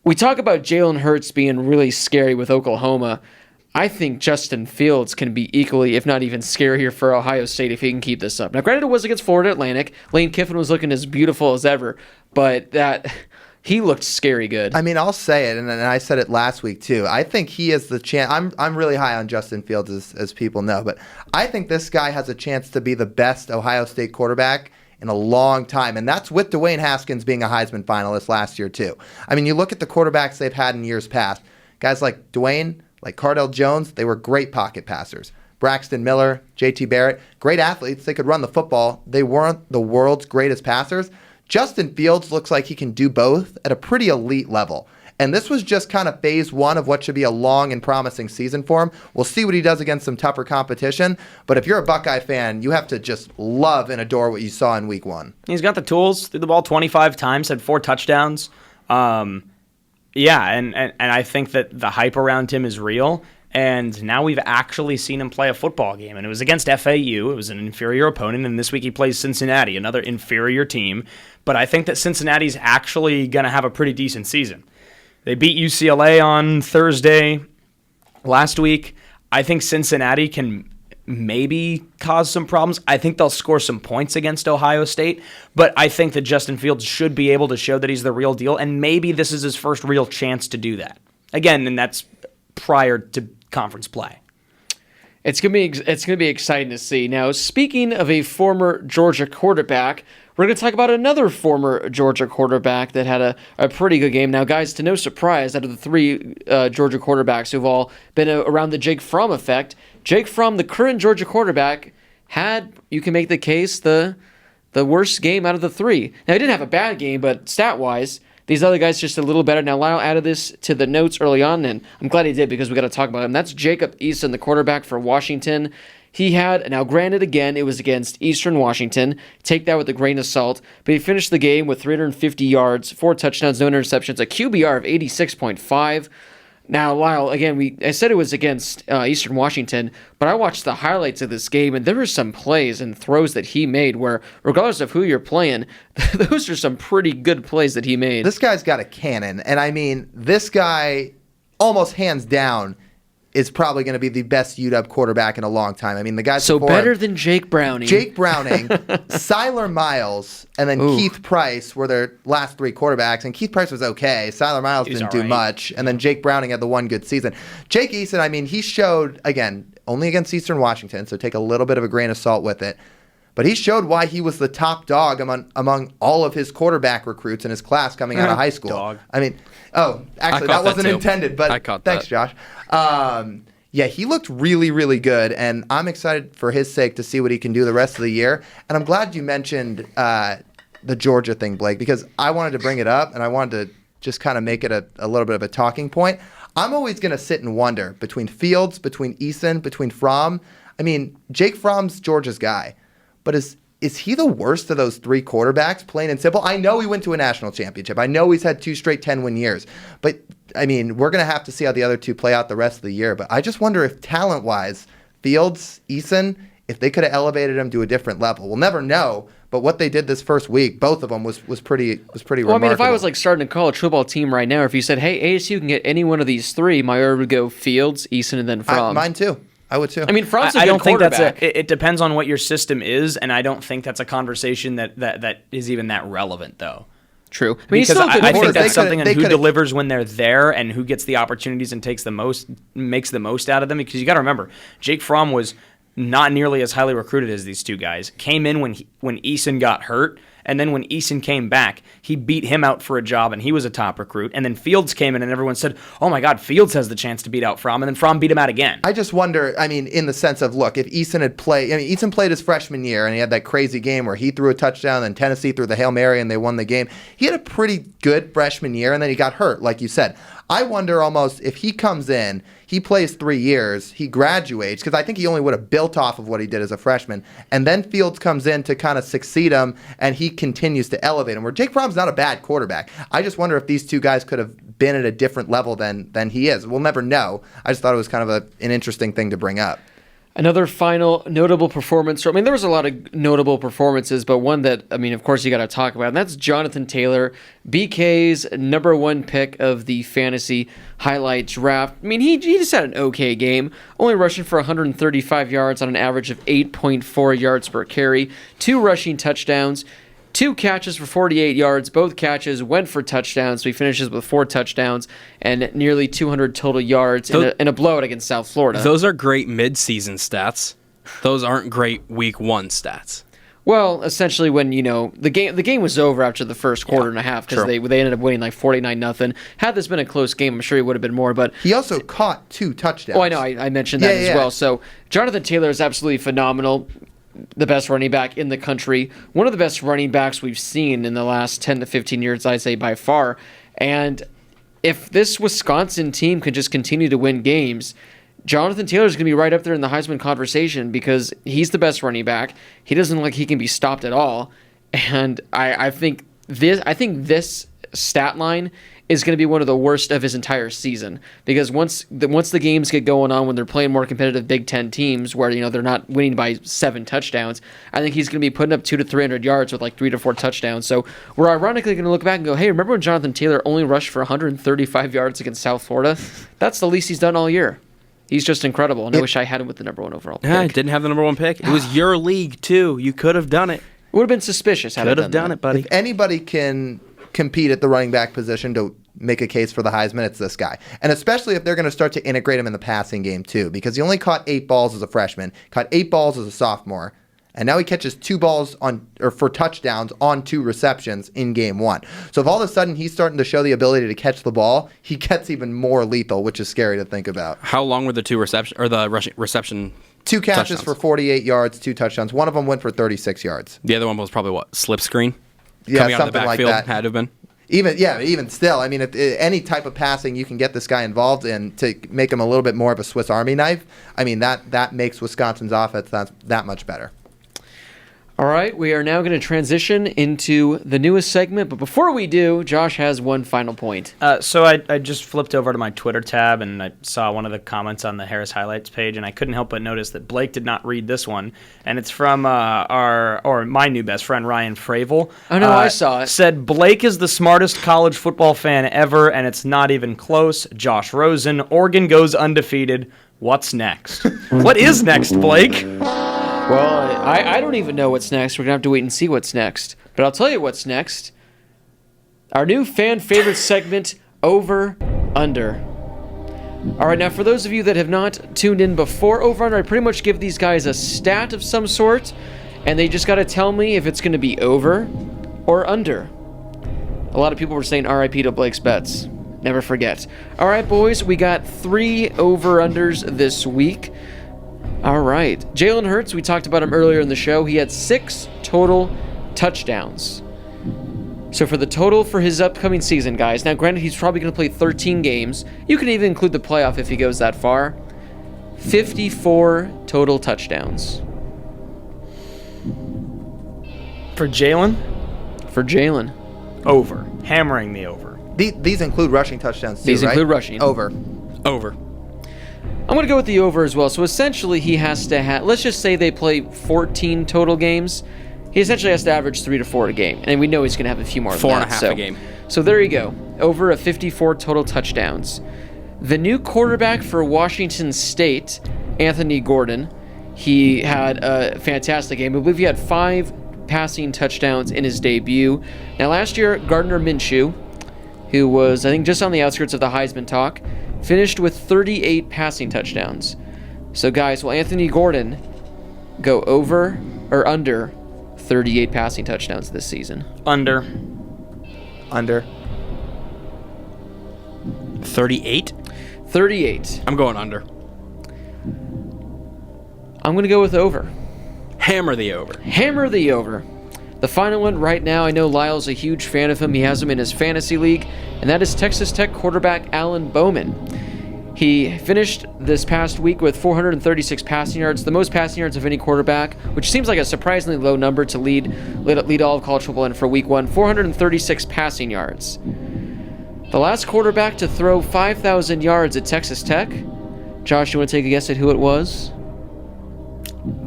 we talk about Jalen Hurts being really scary with Oklahoma. I think Justin Fields can be equally, if not even scarier for Ohio State if he can keep this up. Now, granted, it was against Florida Atlantic. Lane Kiffin was looking as beautiful as ever, but he looked scary good. I'll say it, and I said it last week too. I think he has the chance. I'm really high on Justin Fields, as people know, but I think this guy has a chance to be the best Ohio State quarterback in a long time, and that's with Dwayne Haskins being a Heisman finalist last year too. You look at the quarterbacks they've had in years past. Guys like Dwayne, like Cardell Jones, they were great pocket passers. Braxton Miller, J.T. Barrett, great athletes. They could run the football. They weren't the world's greatest passers. Justin Fields looks like he can do both at a pretty elite level. And this was just kind of phase one of what should be a long and promising season for him. We'll see what he does against some tougher competition. But if you're a Buckeye fan, you have to just love and adore what you saw in week one. He's got the tools. Threw the ball 25 times, had 4 touchdowns. And I think that the hype around him is real. And now we've actually seen him play a football game. And it was against FAU. It was an inferior opponent. And this week he plays Cincinnati, another inferior team. But I think that Cincinnati's actually going to have a pretty decent season. They beat UCLA on Thursday last week. I think Cincinnati can maybe cause some problems. I think they'll score some points against Ohio State, but I think that Justin Fields should be able to show that he's the real deal, and maybe this is his first real chance to do that. Again, and that's prior to conference play. It's gonna be exciting to see. Now, speaking of a former Georgia quarterback, we're gonna talk about another former Georgia quarterback that had a pretty good game. Now, guys, to no surprise, out of the three Georgia quarterbacks who've all been around the Jake Fromm effect, Jake Fromm, the current Georgia quarterback, had, you can make the case, the worst game out of the three. Now, he didn't have a bad game, but stat-wise, these other guys just a little better. Now, Lyle added this to the notes early on, and I'm glad he did because we got to talk about him. That's Jacob Eason, the quarterback for Washington. He had, now granted again, it was against Eastern Washington. Take that with a grain of salt. But he finished the game with 350 yards, 4 touchdowns, no interceptions, a QBR of 86.5. Now, Lyle, again, I said it was against Eastern Washington, but I watched the highlights of this game, and there were some plays and throws that he made where, regardless of who you're playing, those are some pretty good plays that he made. This guy's got a cannon, and I mean, this guy, almost hands down, is probably going to be the best UW quarterback in a long time. I mean, the guy's so better than Jake Browning. Jake Browning, Siler Miles, and then Keith Price were their last three quarterbacks. And Keith Price was okay. Siler Miles didn't do much. And then Jake Browning had the one good season. Jake Eason, I mean, he showed, again, only against Eastern Washington, so take a little bit of a grain of salt with it. But he showed why he was the top dog among all of his quarterback recruits in his class coming out of high school. Dog. I mean, actually, that wasn't intended, but I caught thanks, that. Josh. Yeah, he looked really, really good, and I'm excited for his sake to see what he can do the rest of the year. And I'm glad you mentioned the Georgia thing, Blake, because I wanted to bring it up, and I wanted to just kind of make it a little bit of a talking point. I'm always going to sit and wonder between Fields, between Eason, between Fromm. I mean, Jake Fromm's Georgia's guy, but is he the worst of those three quarterbacks, plain and simple? I know he went to a national championship. I know he's had 2 straight 10-win years. But, I mean, we're going to have to see how the other two play out the rest of the year. But I just wonder if talent-wise, Fields, Eason, if they could have elevated him to a different level. We'll never know. But what they did this first week, both of them, was pretty remarkable. Well, I mean, if I was like starting a college football team right now, or if you said, hey, ASU can get any one of these three, my order would go Fields, Eason, and then Fromm. Mine too. I would too. I mean, Fromm's a I good don't think quarterback. it depends on what your system is, and I don't think that's a conversation that is even that relevant, though. True. I mean, he's Because still a good I think quarterback. that's something on They who could've- delivers when they're there and who gets the opportunities and makes the most out of them. Because you got to remember, Jake Fromm was not nearly as highly recruited as these two guys. Came in when Eason got hurt, and then when Eason came back, he beat him out for a job, and he was a top recruit. And then Fields came in, and everyone said, "Oh my God, Fields has the chance to beat out Fromm," and then Fromm beat him out again. I just wonder, I mean, in the sense of, look, if Eason had played, I mean, Eason played his freshman year, and he had that crazy game where he threw a touchdown, and Tennessee threw the Hail Mary, and they won the game. He had a pretty good freshman year, and then he got hurt, like you said. I wonder almost if he comes in, he plays 3 years, he graduates, because I think he only would have built off of what he did as a freshman, and then Fields comes in to kind of succeed him, and he continues to elevate him, where Jake Fromm's not a bad quarterback. I just wonder if these two guys could have been at a different level than he is. We'll never know. I just thought it was kind of an interesting thing to bring up. Another final notable performance. I mean, there was a lot of notable performances, but one that, I mean, of course you got to talk about, and that's Jonathan Taylor, BK's number 1 pick of the fantasy highlight draft. I mean, he just had an okay game, only rushing for 135 yards on an average of 8.4 yards per carry, 2 rushing touchdowns, 2 catches for 48 yards. Both catches went for touchdowns, so he finishes with 4 touchdowns and nearly 200 total yards in a blowout against South Florida. Those are great mid-season stats. Those aren't great week 1 stats. Well, essentially, when the game was over after the first quarter and a half because they ended up winning like 49-0. Had this been a close game, I'm sure he would have been more. But he also caught 2 touchdowns. Oh, I know. I mentioned that as well. So Jonathan Taylor is absolutely phenomenal. The best running back in the country. One of the best running backs we've seen in the last 10 to 15 years, I'd say by far. And if this Wisconsin team could just continue to win games, Jonathan Taylor is going to be right up there in the Heisman conversation because he's the best running back. He doesn't look like he can be stopped at all. And I think this stat line is going to be one of the worst of his entire season, because once the games get going on, when they're playing more competitive Big Ten teams where they're not winning by 7 touchdowns, I think he's going to be putting up 200 to 300 yards with like 3 to 4 touchdowns. So we're ironically going to look back and go, hey, remember when Jonathan Taylor only rushed for 135 yards against South Florida? That's the least he's done all year. He's just incredible, and I wish I had him with the number 1 overall pick. Yeah, I didn't have the number 1 pick. It was your league too. You could have done it. It would have been suspicious had I Could have done it, buddy. If anybody can compete at the running back position to make a case for the Heisman, it's this guy. And especially if they're going to start to integrate him in the passing game too, because he only caught 8 balls as a freshman, caught 8 balls as a sophomore, and now he catches 2 balls for touchdowns on 2 receptions in game 1. So if all of a sudden he's starting to show the ability to catch the ball, he gets even more lethal, which is scary to think about. How long were the 2 reception? 2 catches touchdowns? for 48 yards, 2 touchdowns. One of them went for 36 yards. The other one was probably what? Slip screen? Yeah, Coming out of the something like backfield that. had to have been. Even still, I mean, any type of passing you can get this guy involved in to make him a little bit more of a Swiss Army knife, I mean, that makes Wisconsin's offense that much better. All right, we are now going to transition into the newest segment, but before we do, Josh has one final point. So I just flipped over to my Twitter tab, and I saw one of the comments on the Harris Highlights page, and I couldn't help but notice that Blake did not read this one, and it's from my new best friend, Ryan Fravel. Oh, no, I saw it. Said, Blake is the smartest college football fan ever, and it's not even close. Josh Rosen, Oregon goes undefeated. What's next? What is next, Blake? Well, I don't even know what's next. We're going to have to wait and see what's next. But I'll tell you what's next. Our new fan favorite segment, Over Under. All right, now for those of you that have not tuned in before Over Under, I pretty much give these guys a stat of some sort, and they just got to tell me if it's going to be over or under. A lot of people were saying RIP to Blake's bets. Never forget. All right, boys, we got 3 over-unders this week. All right. Jalen Hurts, we talked about him earlier in the show. He had 6 total touchdowns. So for the total for his upcoming season, guys, now granted he's probably going to play 13 games. You can even include the playoff if he goes that far. 54 total touchdowns. For Jalen? For Jalen. Over. Hammering the over. These include rushing touchdowns too, These right? include rushing. Over. Over. I'm going to go with the over as well. So essentially he has to have, let's just say they play 14 total games. He essentially has to average 3 to 4 a game. And we know he's going to have a few more than 4.5 a game. So there you go. Over a 54 total touchdowns. The new quarterback for Washington State, Anthony Gordon, he had a fantastic game. I believe he had 5 passing touchdowns in his debut. Now last year, Gardner Minshew, who was, I think, just on the outskirts of the Heisman talk, finished with 38 passing touchdowns. So guys, will Anthony Gordon go over or under 38 passing touchdowns this season? Under. Under. 38? 38. I'm going under. I'm going to go with over. Hammer the over. Hammer the over. The final one right now, I know Lyle's a huge fan of him. He has him in his fantasy league, and that is Texas Tech quarterback Alan Bowman. He finished this past week with 436 passing yards, the most passing yards of any quarterback, which seems like a surprisingly low number to lead all of college football in for week 1. 436 passing yards. The last quarterback to throw 5,000 yards at Texas Tech. Josh, you want to take a guess at who it was?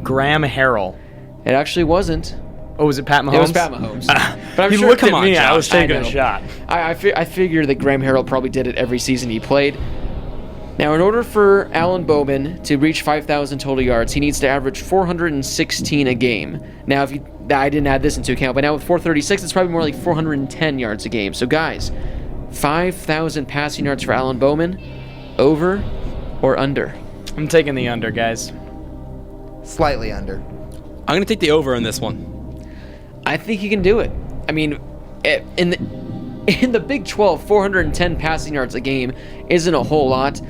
Graham Harrell. It actually wasn't. Oh, was it Pat Mahomes? It was Pat Mahomes. But I'm He sure. looked at come me. on, I was Josh. taking I a know. shot. I figure that Graham Harrell probably did it every season he played. Now, in order for Alan Bowman to reach 5,000 total yards, he needs to average 416 a game. Now, I didn't add this into account, but now with 436, it's probably more like 410 yards a game. So, guys, 5,000 passing yards for Alan Bowman, over or under? I'm taking the under, guys. Slightly under. I'm going to take the over in this one. I think he can do it. I mean, in the Big 12, 410 passing yards a game isn't a whole lot.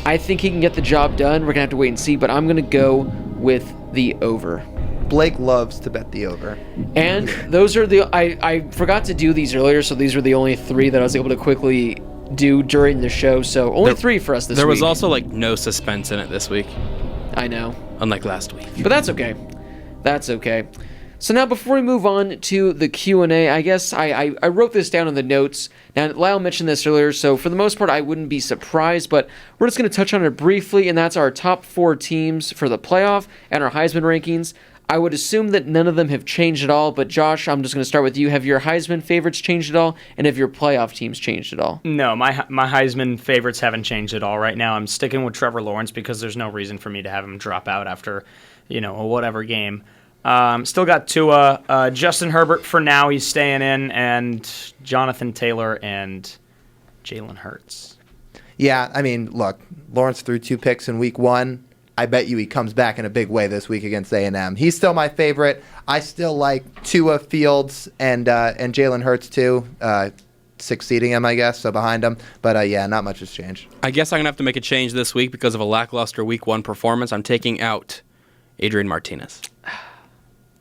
I think he can get the job done. We're going to have to wait and see, but I'm going to go with the over. Blake loves to bet the over. And those are the... I forgot to do these earlier, so these were the only 3 that I was able to quickly do during the show. So only 3 for us this week. There was also like no suspense in it this week, I know. unlike last week. But that's okay. That's okay. So now before we move on to the Q&A, I guess I wrote this down in the notes. Now, Lyle mentioned this earlier, so for the most part, I wouldn't be surprised, but we're just going to touch on it briefly, and that's our top 4 teams for the playoff and our Heisman rankings. I would assume that none of them have changed at all, but Josh, I'm just going to start with you. Have your Heisman favorites changed at all, and have your playoff teams changed at all? No, my Heisman favorites haven't changed at all right now. I'm sticking with Trevor Lawrence because there's no reason for me to have him drop out after, a whatever game. Still got Tua, Justin Herbert for now. He's staying in, and Jonathan Taylor and Jalen Hurts. Yeah, I mean, look, Lawrence threw 2 picks in week 1. I bet you he comes back in a big way this week against A&M. He's still my favorite. I still like Tua, Fields, and Jalen Hurts too. Succeeding him, I guess, so behind him. But yeah, not much has changed. I guess I'm going to have to make a change this week because of a lackluster week 1 performance. I'm taking out Adrian Martinez.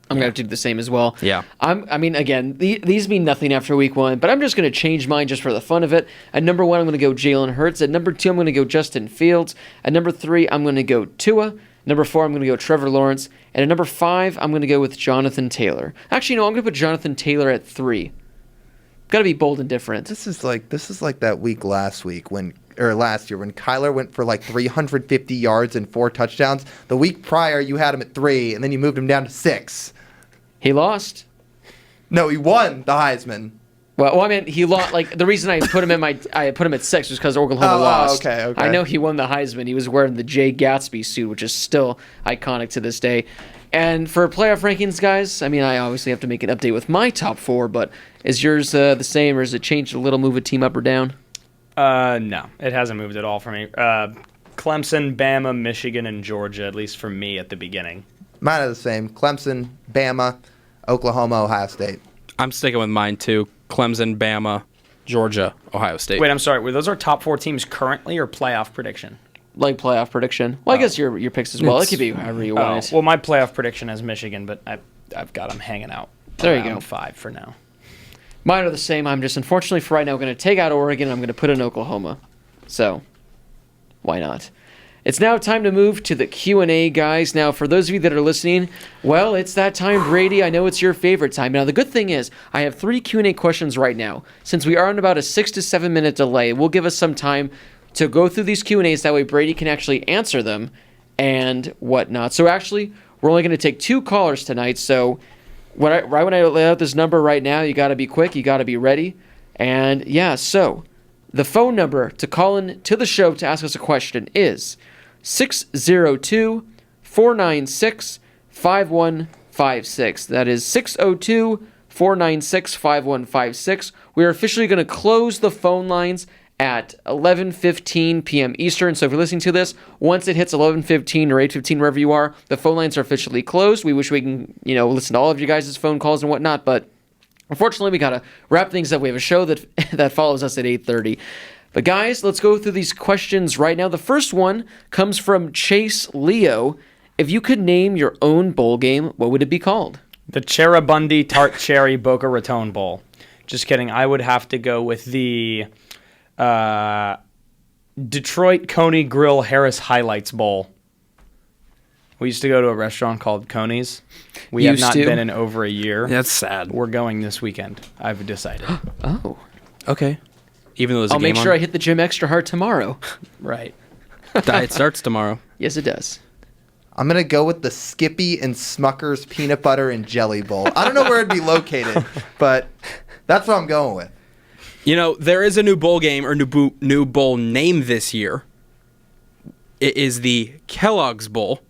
I'm going to have to do the same as well. Yeah. Again, these mean nothing after week 1, but I'm just going to change mine just for the fun of it. At number 1, I'm going to go Jalen Hurts. At number 2, I'm going to go Justin Fields. At number 3, I'm going to go Tua. Number 4, I'm going to go Trevor Lawrence. And at number 5, I'm going to go with Jonathan Taylor. Actually, no, I'm going to put Jonathan Taylor at 3. Got to be bold and different. This is like that week last year when Kyler went for like 350 yards and 4 touchdowns. The week prior, you had him at 3, and then you moved him down to 6. He lost. No, he won the Heisman. Well, I mean, he lost. Like the reason I put him at 6 was because Oklahoma lost. Okay. I know he won the Heisman. He was wearing the Jay Gatsby suit, which is still iconic to this day. And for playoff rankings, guys, I mean, I obviously have to make an update with my top 4, but is yours the same, or has it changed a little? Move a team up or down? No, it hasn't moved at all for me. Clemson, Bama, Michigan, and Georgia, at least for me at the beginning. Mine are the same. Clemson, Bama, Oklahoma, Ohio State. I'm sticking with mine too. Clemson, Bama, Georgia, Ohio State. Wait, I'm sorry. Were those our top 4 teams currently or playoff prediction? Like playoff prediction. Well, I guess your picks as well. It could be however you want it. Well, my playoff prediction is Michigan, but I've got them hanging out. There you go. 5 for now. Mine are the same. I'm just, unfortunately for right now, going to take out Oregon and I'm going to put in Oklahoma. So, why not? It's now time to move to the Q&A, guys. Now, for those of you that are listening, well, it's that time, Brady. I know it's your favorite time. Now, the good thing is I have 3 Q&A questions right now. Since we are on about a 6 to 7 minute delay, it will give us some time to go through these Q&As. That way Brady can actually answer them and whatnot. So, actually, we're only going to take 2 callers tonight. So, right when I lay out this number right now, you got to be quick. You got to be ready. And, yeah, so the phone number to call in to the show to ask us a question is 602-496-5156. That is 602-496-5156. We are officially going to close the phone lines at 11:15 p.m. Eastern. So if you're listening to this, once it hits 11:15 or 8:15, wherever you are, the phone lines are officially closed. We wish we can, listen to all of you guys' phone calls and whatnot, but unfortunately, we got to wrap things up. We have a show that follows us at 8:30. But guys, let's go through these questions right now. The first one comes from Chase Leo. If you could name your own bowl game, what would it be called? The Cheribundi Tart Cherry Boca Raton Bowl. Just kidding. I would have to go with the Detroit Coney Grill Harris Highlights Bowl. We used to go to a restaurant called Coney's. We have not been in over a year. That's sad. We're going this weekend. I've decided. Oh. Okay. Even though there's a I'll game make sure on? I hit the gym extra hard tomorrow. Right. Diet starts tomorrow. Yes, it does. I'm going to go with the Skippy and Smucker's Peanut Butter and Jelly Bowl. I don't know where it'd be located, but that's what I'm going with. There is a new bowl game or new bowl name this year. It is the Kellogg's Bowl.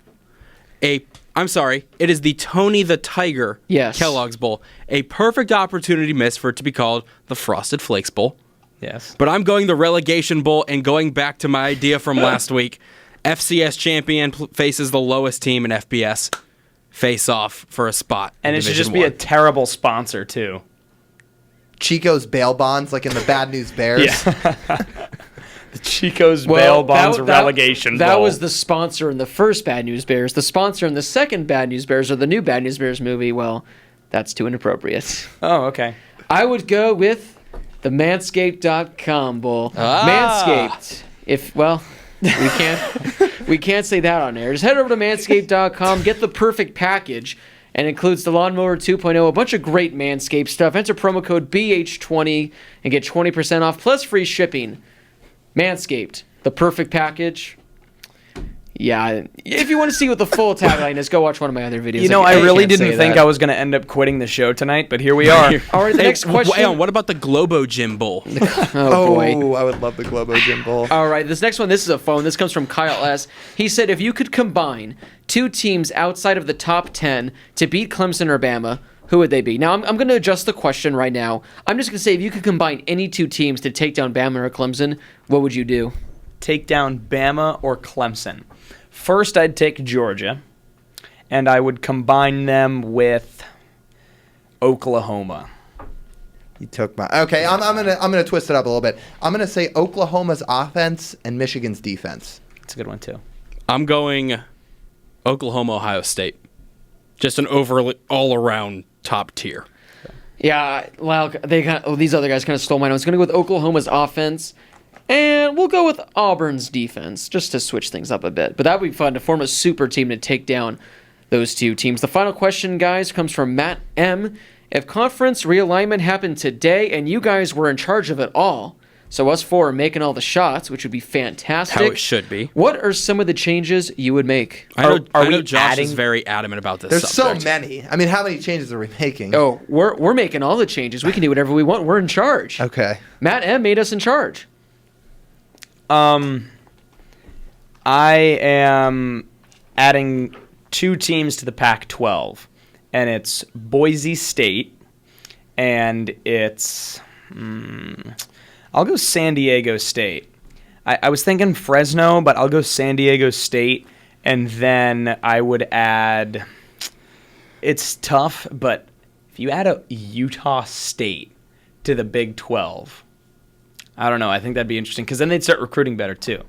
It is the Tony the Tiger Kellogg's Bowl. A perfect opportunity missed for it to be called the Frosted Flakes Bowl. Yes. But I'm going the Relegation Bowl and going back to my idea from last week. FCS champion faces the lowest team in FBS. Face off for a spot. And it should just be a terrible sponsor, too. Chico's bail bonds, like in the Bad News Bears. Yeah. The Chico's Bail Bonds Relegation Bowl. That was the sponsor in the first Bad News Bears. The sponsor in the second Bad News Bears, or the new Bad News Bears movie, well, that's too inappropriate. Oh, okay. I would go with the Manscaped.com Bowl. Manscaped. We can't say that on air. Just head over to Manscaped.com, get the perfect package, and includes the Lawnmower 2.0, a bunch of great Manscaped stuff. Enter promo code BH20 and get 20% off plus free shipping. Manscaped, the perfect package. Yeah, if you want to see what the full tagline is, go watch one of my other videos. You know, I really can't say didn't think that. I was going to end up quitting the show tonight, but here we are. All right, the next question. Hang on, what about the Globo Gym Bowl? Oh, boy. Oh, I would love the Globo Gym Bowl. All right, this next one, this is a phone. This comes from Kyle S. He said, if you could combine two teams outside of the top 10 to beat Clemson or Bama, who would they be? Now, I'm going to adjust the question right now. I'm just going to say, if you could combine any two teams to take down Bama or Clemson, what would you do? Take down Bama or Clemson. First, I'd take Georgia, and I would combine them with Oklahoma. You took my okay. I'm gonna twist it up a little bit. I'm gonna say Oklahoma's offense and Michigan's defense. That's a good one, too. I'm going Oklahoma, Ohio State. Just an all-around top tier. Yeah, well, these other guys kind of stole mine. I was going to go with Oklahoma's offense, and we'll go with Auburn's defense, just to switch things up a bit. But that would be fun to form a super team to take down those two teams. The final question, guys, comes from Matt M. If conference realignment happened today and you guys were in charge of it all, so us four are making all the shots, which would be fantastic. How it should be. What are some of the changes you would make? I know, Are I know we Josh adding- is very adamant about this There's subject. so many. I mean, how many changes are we making? Oh, we're making all the changes. We can do whatever we want. We're in charge. Okay. Matt M. made us in charge. I am adding two teams to the Pac-12, and it's Boise State, and it's I'll go San Diego State. I was thinking Fresno, but I'll go San Diego State, and then I would add. It's tough, but if you add a Utah State to the Big 12. I don't know. I think that'd be interesting because then they'd start recruiting better too.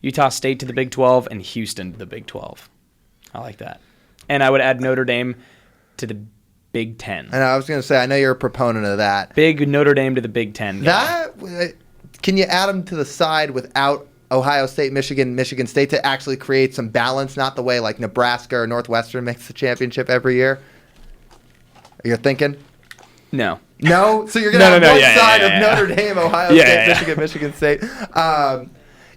Utah State to the Big 12 and Houston to the Big 12. I like that. And I would add Notre Dame to the Big 10. And I was going to say, I know you're a proponent of that. Big Notre Dame to the Big 10. That can you add them to the side without Ohio State, Michigan State to actually create some balance, not the way like Nebraska or Northwestern makes the championship every year? You're thinking? No. No? So you're going to have one side of yeah. Notre Dame, Ohio State, Michigan State.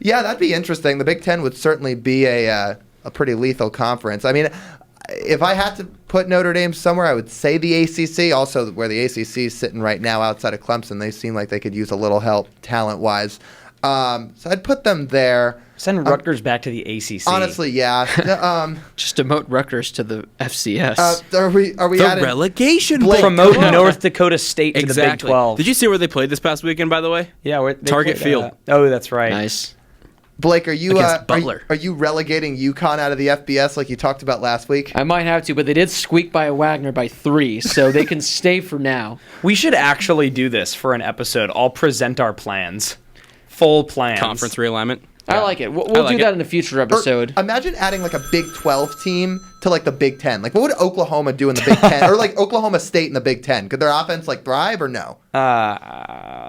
Yeah, that'd be interesting. The Big Ten would certainly be a pretty lethal conference. I mean, if I had to put Notre Dame somewhere, I would say the ACC. Also, where the ACC is sitting right now outside of Clemson, they seem like they could use a little help talent-wise. So I'd put them there. Send Rutgers back to the ACC. Honestly, yeah. Just demote Rutgers to the FCS. Are we The adding relegation Blake, bowl. Promote come on. North Dakota State to the Big Exactly. 12. Did you see where they played this past weekend, by the way? Yeah, they Target played, Field. Oh, that's right. Nice. Blake, are you Against Butler. are you relegating UConn out of the FBS like you talked about last week? I might have to, but they did squeak by Wagner by 3, so they can stay for now. We should actually do this for an episode. I'll present our plans. Full plans. Conference realignment. I like it. We'll like do that it. in a future Or episode. imagine adding like a Big 12 team to like the Big 10. Like what would Oklahoma do in the Big 10? Or like Oklahoma State in the Big 10? Could their offense like thrive or no?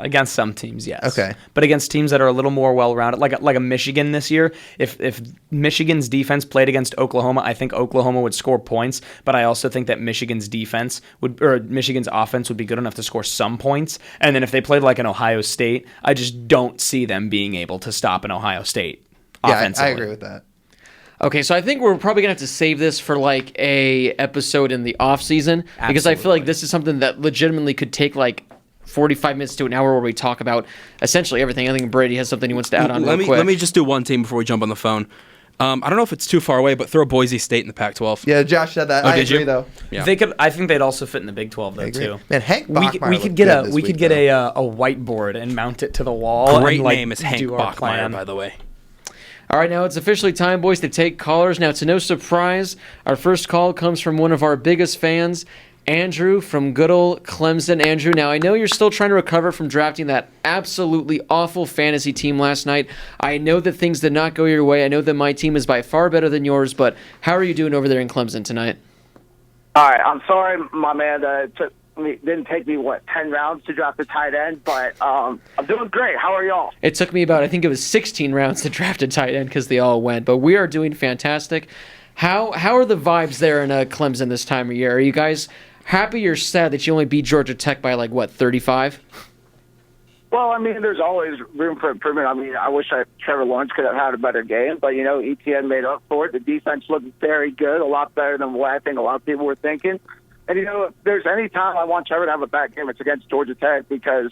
Against some teams, yes. Okay. But against teams that are a little more well-rounded, like a Michigan this year, if Michigan's defense played against Oklahoma, I think Oklahoma would score points. But I also think that Michigan's offense would be good enough to score some points. And then if they played like an Ohio State, I just don't see them being able to stop an Ohio State Yeah, offensively. I agree with that. Okay, so I think we're probably gonna have to save this for like a episode in the off season because I feel like Absolutely. this is something that legitimately could take like 45 minutes to an hour where we talk about essentially everything. I think Brady has something he wants to add on real quick. Let me just do one team before we jump on the phone. I don't know if it's too far away, but throw Boise State in the Pac-12. Yeah, Josh said that. Oh, I did agree you? though. Yeah. They could. I think they'd also fit in the Big 12 though I agree. too. Man, Hank We Bachmeier could looked get good a this we week, could get though. a whiteboard and mount it to the wall. Great and, like, name is Hank do our Bachmeier, plan. by the way. All right, now it's officially time, boys, to take callers. Now, to no surprise, our first call comes from one of our biggest fans, Andrew from good old Clemson. Andrew, now I know you're still trying to recover from drafting that absolutely awful fantasy team last night. I know that things did not go your way. I know that my team is by far better than yours, but how are you doing over there in Clemson tonight? All right, I'm sorry, my man. Didn't take me 10 rounds to draft a tight end, but I'm doing great. How are y'all? It took me about, I think it was 16 rounds to draft a tight end because they all went, but we are doing fantastic. How are the vibes there in Clemson this time of year? Are you guys happy or sad that you only beat Georgia Tech by 35? Well, I mean, there's always room for improvement. I mean, I wish Trevor Lawrence could have had a better game, but, ETN made up for it. The defense looked very good, a lot better than what I think a lot of people were thinking. And, if there's any time I want Trevor to have a bad game, it's against Georgia Tech, because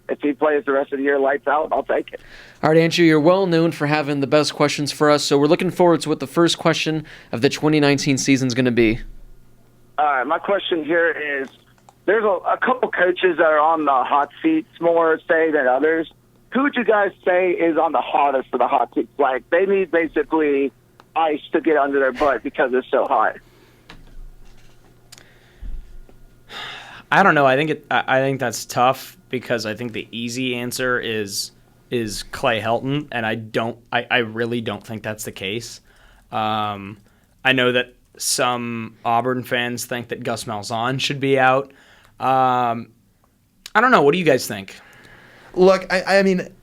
if he plays the rest of the year lights out, I'll take it. All right, Andrew, you're well known for having the best questions for us, so we're looking forward to what the first question of the 2019 season is going to be. All right, my question here is, there's a couple coaches that are on the hot seats more, say, than others. Who would you guys say is on the hottest for the hot seats? Like, they need basically ice to get under their butt because it's so hot. I don't know. I think that's tough, because I think the easy answer is Clay Helton, and I really don't think that's the case. I know that some Auburn fans think that Gus Malzahn should be out. I don't know. What do you guys think? Look, I mean,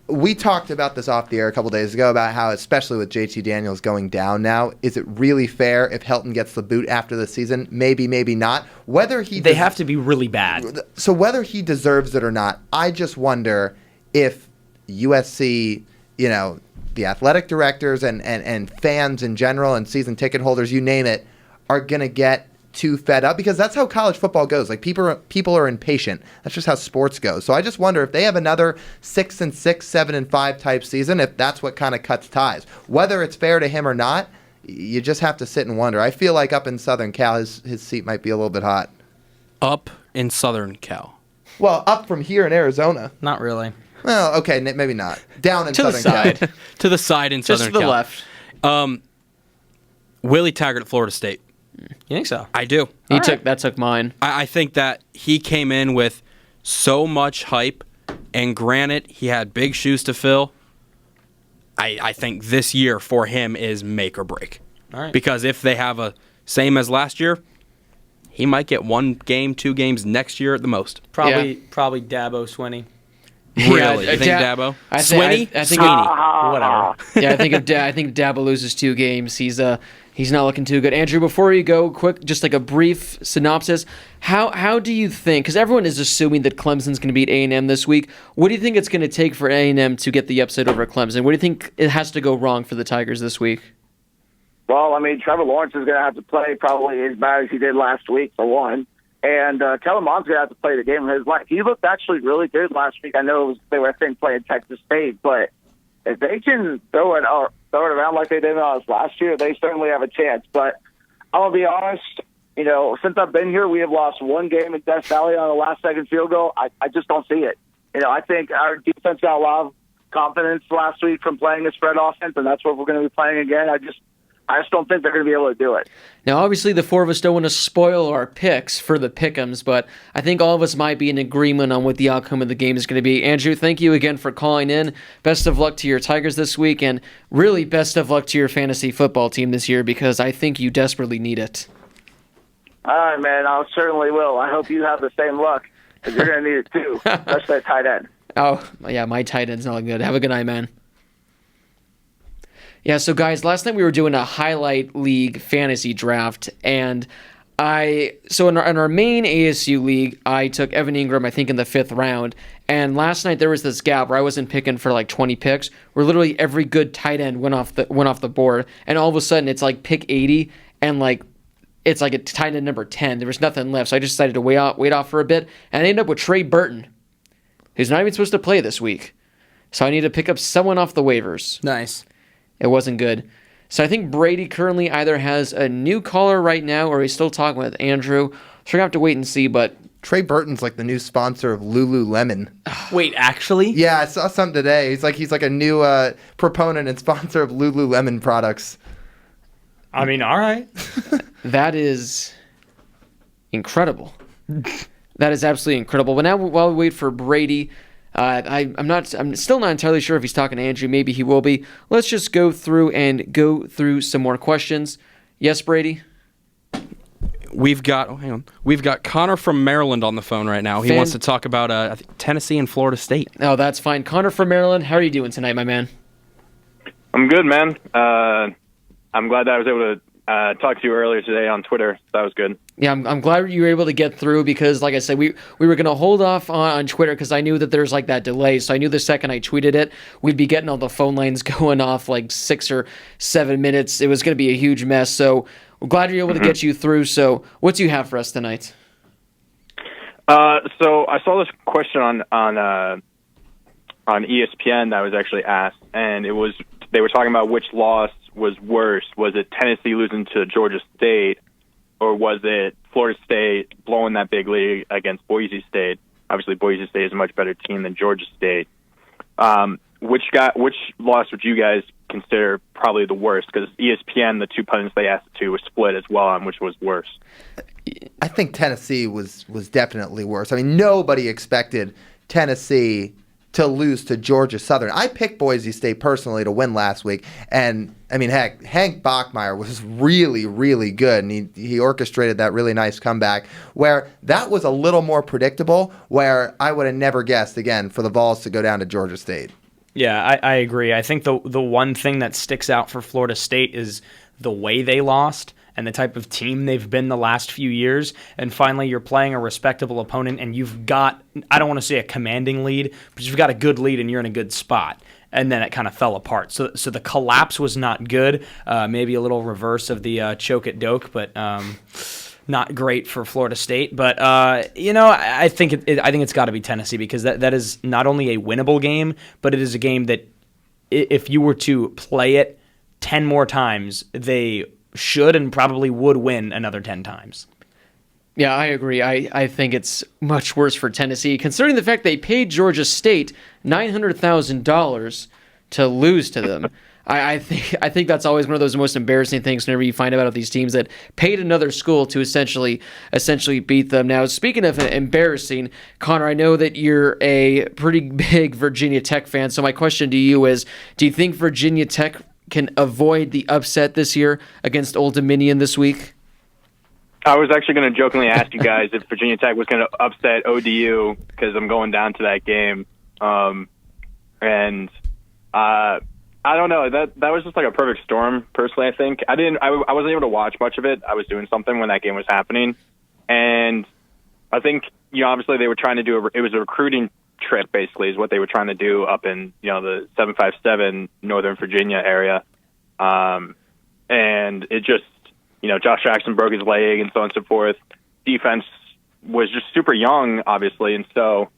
we talked about this off the air a couple days ago about how, especially with JT Daniels going down now, is it really fair if Helton gets the boot after the season? Maybe, maybe not. They have to be really bad. So whether he deserves it or not, I just wonder if USC, the athletic directors and fans in general and season ticket holders, you name it, are going to get too fed up, because that's how college football goes. Like, people are impatient. That's just how sports goes. So I just wonder if they have another 6-6, 7-5 type season, if that's what kind of cuts ties. Whether it's fair to him or not, you just have to sit and wonder. I feel like up in Southern Cal, his seat might be a little bit hot. Up in Southern Cal. Well, up from here in Arizona. Not really. Well, okay, maybe not. Down in Southern Cal. To the side in Just Southern to the Cal. left. Willie Taggart at Florida State. You think so? I do. That took mine. I think that he came in with so much hype, and granted, he had big shoes to fill. I think this year for him is make or break. All right. Because if they have a same as last year, he might get 1 game, 2 games next year at the most. Probably Dabo Swinney. Really? You think Dabo? Sweeney? Sweeney. Whatever. Yeah, I think Dabo loses 2 games. He's not looking too good. Andrew, before you go, quick, just like a brief synopsis. How do you think? Because everyone is assuming that Clemson's going to beat A&M this week. What do you think it's going to take for A&M to get the upset over Clemson? What do you think it has to go wrong for the Tigers this week? Well, I mean, Trevor Lawrence is going to have to play probably as bad as he did last week, for one. And Kellen Mond's going to have to play the game of his life. He looked actually really good last week. I know they were, playing Texas State, but if they can throw it around like they did us last year, they certainly have a chance. But I'm going to be honest, since I've been here, we have lost 1 game in Death Valley on a last-second field goal. I just don't see it. I think our defense got a lot of confidence last week from playing a spread offense, and that's what we're going to be playing again. I just don't think they're going to be able to do it. Now, obviously, the 4 of us don't want to spoil our picks for the pick'ems, but I think all of us might be in agreement on what the outcome of the game is going to be. Andrew, thank you again for calling in. Best of luck to your Tigers this week, and really best of luck to your fantasy football team this year, because I think you desperately need it. All right, man. I certainly will. I hope you have the same luck, because you're going to need it too, especially at tight end. Oh, yeah, my tight end's not good. Have a good night, man. Yeah, so guys, last night we were doing a highlight league fantasy draft, and in our main ASU league, I took Evan Ingram, I think, in the 5th round, and last night there was this gap where I wasn't picking for like 20 picks, where literally every good tight end went off the board, and all of a sudden it's like pick 80, and like it's like a tight end number 10. There was nothing left, so I just decided to wait off for a bit, and I ended up with Trey Burton, who's not even supposed to play this week, so I need to pick up someone off the waivers. Nice. It wasn't good. So I think Brady currently either has a new caller right now or he's still talking with Andrew. So we're going to have to wait and see, but... Trey Burton's like the new sponsor of Lululemon. Wait, actually? Yeah, I saw something today. He's like a new proponent and sponsor of Lululemon products. I mean, all right. That is incredible. That is absolutely incredible. But now while we wait for Brady... I'm still not entirely sure if he's talking to Andrew. Maybe he will be. Let's just go through some more questions. Yes, Brady? We've got Connor from Maryland on the phone right now. He wants to talk about Tennessee and Florida State. Oh, that's fine. Connor from Maryland, how are you doing tonight, my man? I'm good, man. I'm glad that I was able to talked to you earlier today on Twitter. That was good. Yeah, I'm glad you were able to get through because, like I said, we were going to hold off on Twitter because I knew that there's like that delay. So I knew the second I tweeted it, we'd be getting all the phone lines going off like 6 or 7 minutes. It was going to be a huge mess. So we're glad you're able to get you through. So what do you have for us tonight? So I saw this question on ESPN that was actually asked, and they were talking about which loss was worse. Was it Tennessee losing to Georgia State, or was it Florida State blowing that big lead against Boise State? Obviously, Boise State is a much better team than Georgia State. Which loss would you guys consider probably the worst? Because ESPN, the two pundits they asked to, was split as well on which was worse. I think Tennessee was definitely worse. I mean, nobody expected Tennessee to lose to Georgia Southern. I picked Boise State personally to win last week, and I mean, heck, Hank Bachmeier was really, really good, and he orchestrated that really nice comeback where that was a little more predictable, where I would have never guessed, again, for the Vols to go down to Georgia State. Yeah, I agree. I think the one thing that sticks out for Florida State is the way they lost and the type of team they've been the last few years. And finally, you're playing a respectable opponent, and you've got, I don't want to say a commanding lead, but you've got a good lead and you're in a good spot. And then it kind of fell apart. So the collapse was not good. Maybe a little reverse of the choke at Doak, but not great for Florida State. But I think it's got to be Tennessee, because that is not only a winnable game, but it is a game that if you were to play it 10 more times, they should and probably would win another 10 times. Yeah, I agree. I think it's much worse for Tennessee, considering the fact they paid Georgia State $900,000 to lose to them. I think that's always one of those most embarrassing things whenever you find out these teams that paid another school to essentially beat them. Now, speaking of embarrassing, Connor, I know that you're a pretty big Virginia Tech fan, so my question to you is, do you think Virginia Tech can avoid the upset this year against Old Dominion this week? I was actually going to jokingly ask you guys if Virginia Tech was going to upset ODU, because I'm going down to that game. I don't know. That was just like a perfect storm, personally, I think. I wasn't able to watch much of it. I was doing something when that game was happening. And I think, obviously they were trying to do it was a recruiting trip, basically, is what they were trying to do up in, the 757 Northern Virginia area. And it just, Josh Jackson broke his leg and so on and so forth. Defense was just super young, obviously. And so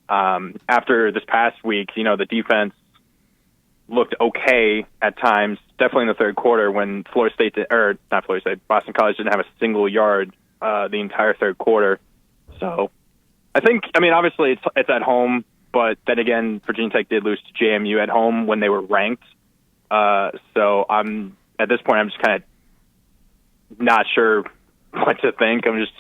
after this past week, the defense looked okay at times, definitely in the third quarter when Boston College didn't have a single yard the entire third quarter. So I think, obviously it's at home, but then again, Virginia Tech did lose to JMU at home when they were ranked. So at this point, I'm just kind of not sure what to think. I'm just,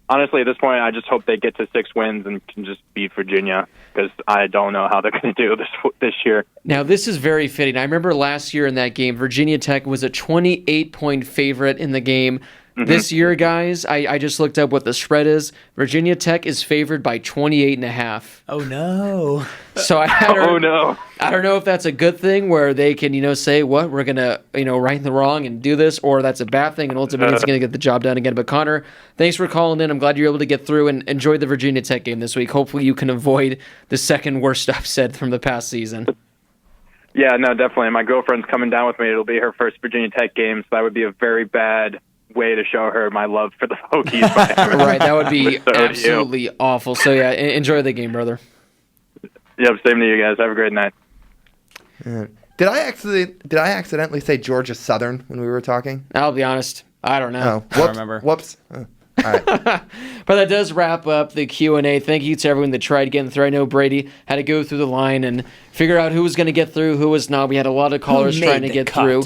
honestly, at this point, I just hope they get to 6 wins and can just beat Virginia, because I don't know how they're going to do this year. Now, this is very fitting. I remember last year in that game, Virginia Tech was a 28-point favorite in the game. Mm-hmm. This year, guys, I just looked up what the spread is. Virginia Tech is favored by 28.5. Oh, no. So I don't know if that's a good thing where they can, say, what, we're going to, right the wrong and do this, or that's a bad thing and ultimately it's going to get the job done again. But Connor, thanks for calling in. I'm glad you're able to get through and enjoy the Virginia Tech game this week. Hopefully you can avoid the second worst upset from the past season. Yeah, no, definitely. My girlfriend's coming down with me. It'll be her first Virginia Tech game, so that would be a very bad way to show her my love for the Hokies. Right, that would be absolutely awful. So, yeah, enjoy the game, brother. Yep, same to you guys. Have a great night. Did I accidentally say Georgia Southern when we were talking? I'll be honest, I don't know. I don't remember. Whoops. All right. But that does wrap up the Q&A. Thank you to everyone that tried getting through. I know Brady had to go through the line and figure out who was going to get through, who was not. We had a lot of callers trying to get through.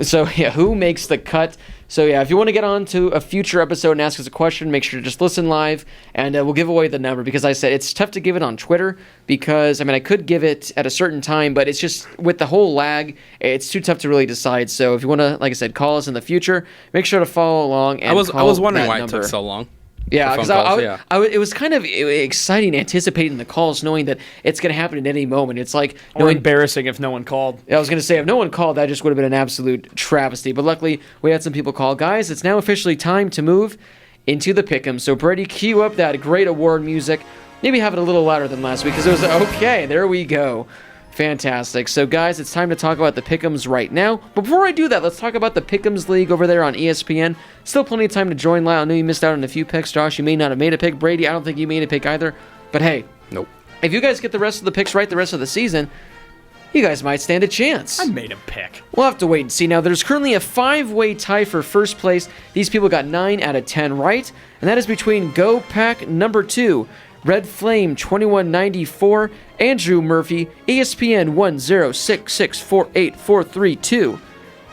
So, yeah, who makes the cut? So, yeah, if you want to get on to a future episode and ask us a question, make sure to just listen live, and we'll give away the number, because I said it's tough to give it on Twitter because, I could give it at a certain time, but it's just, with the whole lag, it's too tough to really decide. So if you want to, like I said, call us in the future, make sure to follow along and I was wondering why it took so long. Yeah, for because phone calls, yeah. it was kind of exciting anticipating the calls, knowing that it's going to happen at any moment. It's like Or embarrassing if no one called. I was going to say, if no one called, that just would have been an absolute travesty. But luckily, we had some people call. Guys, it's now officially time to move into the pick'em. So Brady, cue up that great award music. Maybe have it a little louder than last week because it was okay. There we go. Fantastic. So, guys, it's time to talk about the Pick'ems right now. But before I do that, let's talk about the Pick'ems League over there on ESPN. Still plenty of time to join. Lyle, I know you missed out on a few picks. Josh, you may not have made a pick. Brady, I don't think you made a pick either. But hey, Nope. if you guys get the rest of the picks right the rest of the season, you guys might stand a chance. I made a pick. We'll have to wait and see. Now, there's currently a 5-way tie for first place. These people got 9 out of 10 right, and that is between Go Pack number 2, Red Flame 2194, Andrew Murphy, ESPN 106648432,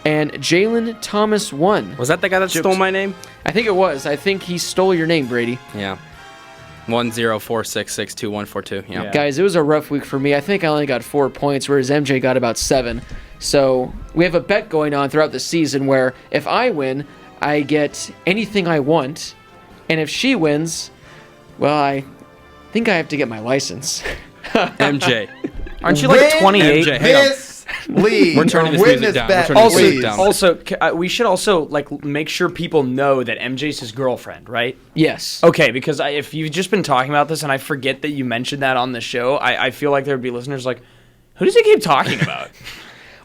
and Jalen Thomas 1. Was that the guy that stole my name? I think it was. I think he stole your name, Brady. Yeah. 104662142. Yeah. Guys, it was a rough week for me. I think I only got 4 points, whereas MJ got about 7. So we have a bet going on throughout the season where if I win, I get anything I want, and if she wins, well, I think I have to get my license. MJ. Aren't you like 28? MJ, hang on. This league. We're turning this Win music this down. bet, We're turning this please. music down. Also, we should also like make sure people know that MJ's his girlfriend, right? Yes. Okay, because if you've just been talking about this and I forget that you mentioned that on the show, I feel like there would be listeners like, who does he keep talking about?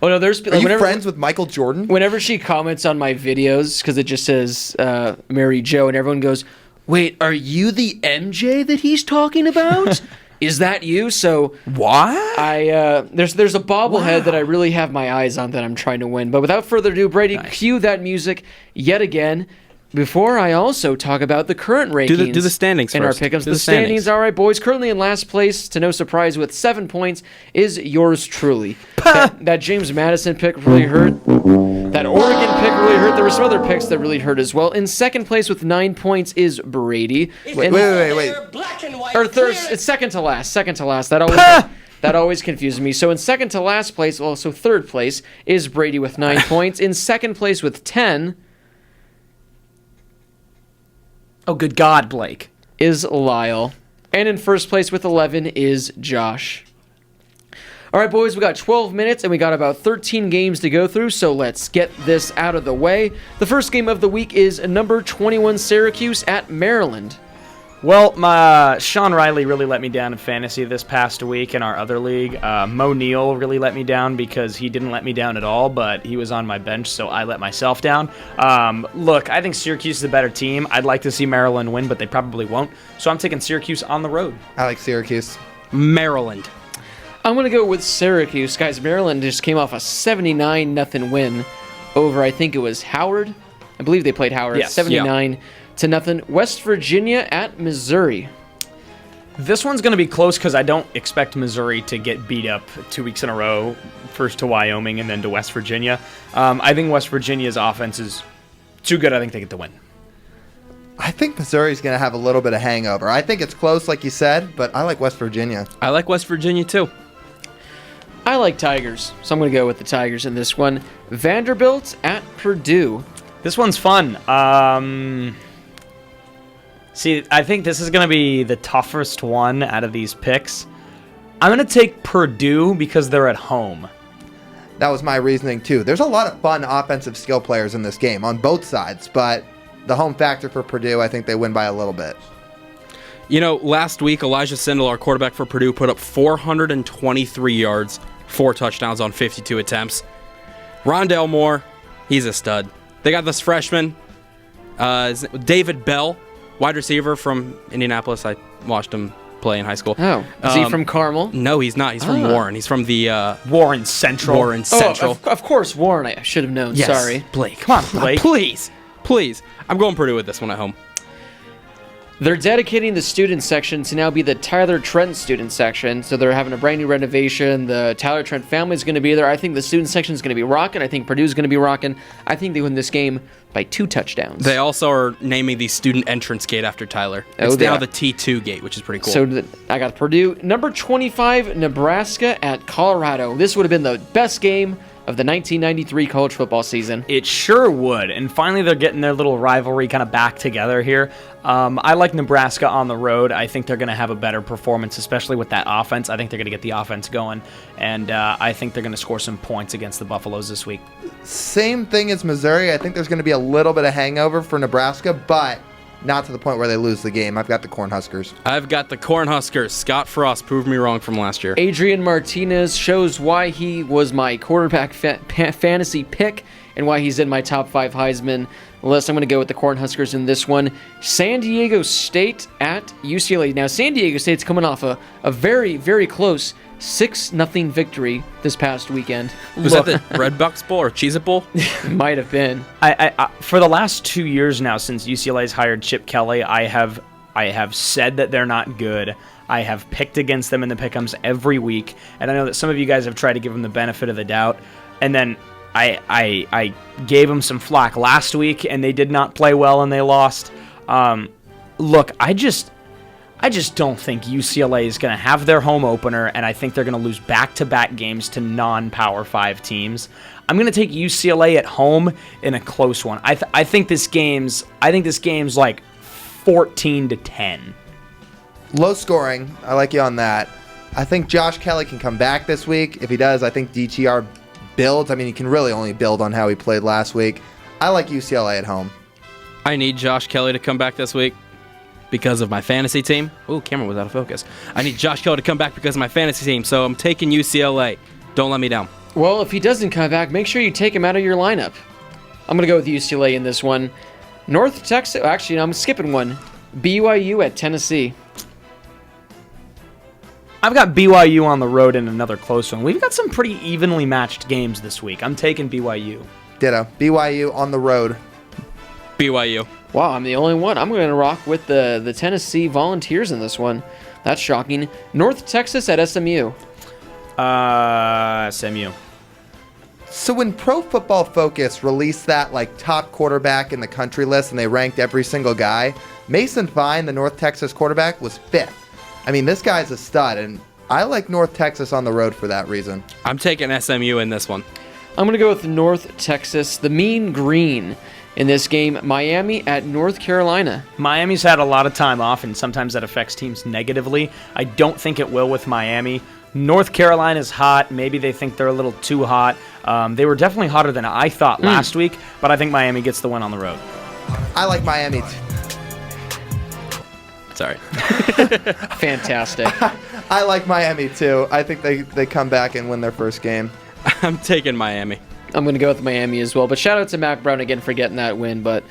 Oh no, there's Are you friends with Michael Jordan? whenever she comments on my videos, because it just says Mary Jo, and everyone goes, "Wait, are you the MJ that he's talking about? Is that you?" So What? there's a bobblehead that I really have my eyes on that I'm trying to win. But without further ado, Brady, cue that music yet again. Before I also talk about the current rankings, do the standings in first. our pick'ems. Do The the standings, standings. all right, boys. Currently in last place, to no surprise, with 7 points, is yours truly. that James Madison pick really hurt. That Oregon pick really hurt. There were some other picks that really hurt as well. In second place with 9 points is Brady. Wait. It's second to last. Second to last. That always confuses me. So in second to last place, also third place, is Brady with 9 points. In second place with 10 Oh, good God, Blake. is Lyle. And in first place with 11 is Josh. All right, boys, we got 12 minutes and we got about 13 games to go through, so let's get this out of the way. The first game of the week is number 21 Syracuse at Maryland. Well, Sean Riley really let me down in fantasy this past week in our other league. Mo Neal really let me down because he didn't let me down at all, but he was on my bench, so I let myself down. Look, I think Syracuse is a better team. I'd like to see Maryland win, but they probably won't. So I'm taking Syracuse on the road. I like Syracuse. Maryland. I'm going to go with Syracuse. Guys, Maryland just came off a 79-0 win over, I think it was Howard. I believe they played Howard. Yes. 79-0. West Virginia at Missouri. This one's going to be close because I don't expect Missouri to get beat up 2 weeks in a row, first to Wyoming and then to West Virginia. I think West Virginia's offense is too good. I think they get the win. I think Missouri's going to have a little bit of hangover. I think it's close, like you said, but I like West Virginia. I like West Virginia too. I like Tigers, so I'm going to go with the Tigers in this one. Vanderbilt at Purdue. This one's fun. See, I think this is going to be the toughest one out of these picks. I'm going to take Purdue because they're at home. That was my reasoning, too. There's a lot of fun offensive skill players in this game on both sides, but the home factor for Purdue, I think they win by a little bit. You know, last week, Elijah Sindel, our quarterback for Purdue, put up 423 yards, 4 touchdowns on 52 attempts. Rondale Moore, he's a stud. They got this freshman, David Bell, wide receiver from Indianapolis. I watched him play in high school. Oh, is he from Carmel? No, he's not. He's from Warren. He's from the Warren Central. Warren Central. Oh, of course, Warren. I should have known. Yes. Sorry. Blake. Come on, Blake. Please. I'm going Purdue with this one at home. They're dedicating the student section to now be the Tyler Trent student section. So they're having a brand new renovation. The Tyler Trent family is going to be there. I think the student section is going to be rocking. I think Purdue's going to be rocking. I think they win this game by 2 touchdowns. They also are naming the student entrance gate after Tyler. It's Oh, now yeah. the T2 gate, which is pretty cool. So I got Purdue. Number 25, Nebraska at Colorado. This would have been the best game of the 1993 college football season. It sure would. And finally, they're getting their little rivalry kind of back together here. I like Nebraska on the road. I think they're going to have a better performance, especially with that offense. I think they're going to get the offense going. And I think they're going to score some points against the Buffaloes this week. Same thing as Missouri. I think there's going to be a little bit of hangover for Nebraska, but not to the point where they lose the game. I've got the Cornhuskers. I've got the Cornhuskers. Scott Frost proved me wrong from last year. Adrian Martinez shows why he was my quarterback fantasy pick and why he's in my top 5 Heisman list. I'm going to go with the Cornhuskers in this one. San Diego State at UCLA. Now, San Diego State's coming off a very, very close 6-0 victory this past weekend. Was that the Red Bucks Bowl or Cheez-It Bowl? Might have been. I for the last 2 years now, since UCLA's hired Chip Kelly, I have said that they're not good. I have picked against them in the pick'ems every week, and I know that some of you guys have tried to give them the benefit of the doubt. And then I gave them some flack last week, and they did not play well, and they lost. Look, I just don't think UCLA is going to have their home opener, and I think they're going to lose back-to-back games to non-Power 5 teams. I'm going to take UCLA at home in a close one. I think this game's like 14-10. Low scoring. I like you on that. I think Josh Kelly can come back this week. If he does, I think DTR builds. I mean, he can really only build on how he played last week. I like UCLA at home. I need Josh Kelly to come back this week because of my fantasy team. Ooh, camera was out of focus. I need Josh Kelly to come back because of my fantasy team, so I'm taking UCLA. Don't let me down. Well, if he doesn't come back, make sure you take him out of your lineup. I'm going to go with UCLA in this one. North Texas, actually, no, I'm skipping one. BYU at Tennessee. I've got BYU on the road in another close one. We've got some pretty evenly matched games this week. I'm taking BYU. Ditto. BYU on the road. BYU. Wow, I'm the only one. I'm going to rock with the Tennessee Volunteers in this one. That's shocking. North Texas at SMU. SMU. So when Pro Football Focus released that like top quarterback in the country list and they ranked every single guy, Mason Fine, the North Texas quarterback, was 5th. I mean, this guy's a stud, and I like North Texas on the road for that reason. I'm taking SMU in this one. I'm going to go with North Texas, the Mean Green. In this game, Miami at North Carolina. Miami's had a lot of time off, and sometimes that affects teams negatively. I don't think it will with Miami. North Carolina's hot. Maybe they think they're a little too hot. They were definitely hotter than I thought last week, but I think Miami gets the win on the road. I like Miami. Sorry. Fantastic. I like Miami too. I think they come back and win their first game. I'm taking Miami. I'm going to go with Miami as well. But shout out to Mac Brown again for getting that win, but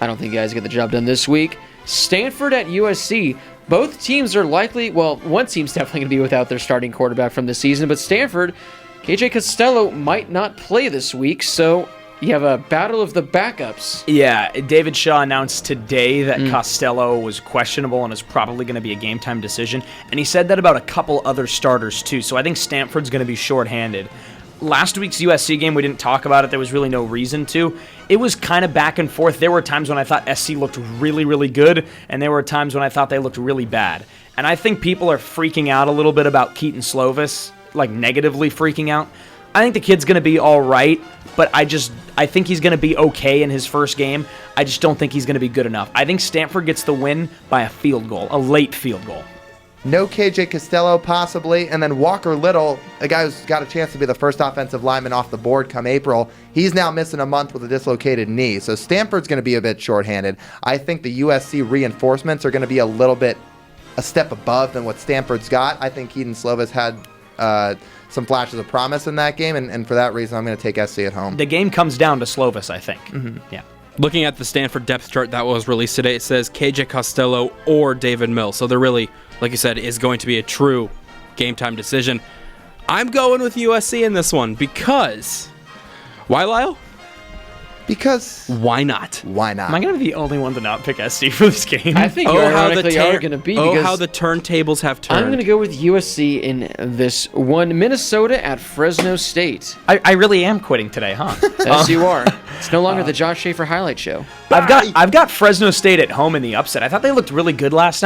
I don't think you guys get the job done this week. Stanford at USC. Both teams are likely, well, one team's definitely going to be without their starting quarterback from the season, but Stanford, KJ Costello might not play this week, so you have a battle of the backups. Yeah, David Shaw announced today that Costello was questionable and is probably going to be a game-time decision, and he said that about a couple other starters too, so I think Stanford's going to be shorthanded. Last week's USC game, we didn't talk about it. There was really no reason to. It was kind of back and forth. There were times when I thought SC looked really, really good, and there were times when I thought they looked really bad. And I think people are freaking out a little bit about Keaton Slovis, like negatively freaking out. I think the kid's going to be all right, but I think he's going to be okay in his first game. I just don't think he's going to be good enough. I think Stanford gets the win by a field goal, a late field goal. No KJ Costello, possibly. And then Walker Little, a guy who's got a chance to be the first offensive lineman off the board come April. He's now missing a month with a dislocated knee. So Stanford's going to be a bit shorthanded. I think the USC reinforcements are going to be a step above than what Stanford's got. I think Keaton Slovis had some flashes of promise in that game. And for that reason, I'm going to take SC at home. The game comes down to Slovis, I think. Yeah. Looking at the Stanford depth chart that was released today, it says KJ Costello or David Mills. So they're really, like you said, is going to be a true game-time decision. I'm going with USC in this one because... Why, Lyle? Because... Why not? Why not? Am I going to be the only one to not pick SC for this game? I think you ironically are going to be. Oh, because how the turntables have turned. I'm going to go with USC in this one. Minnesota at Fresno State. I really am quitting today, huh? Yes, you are. It's no longer the Josh Schaefer highlight show. I've got Fresno State at home in the upset. I thought they looked really good last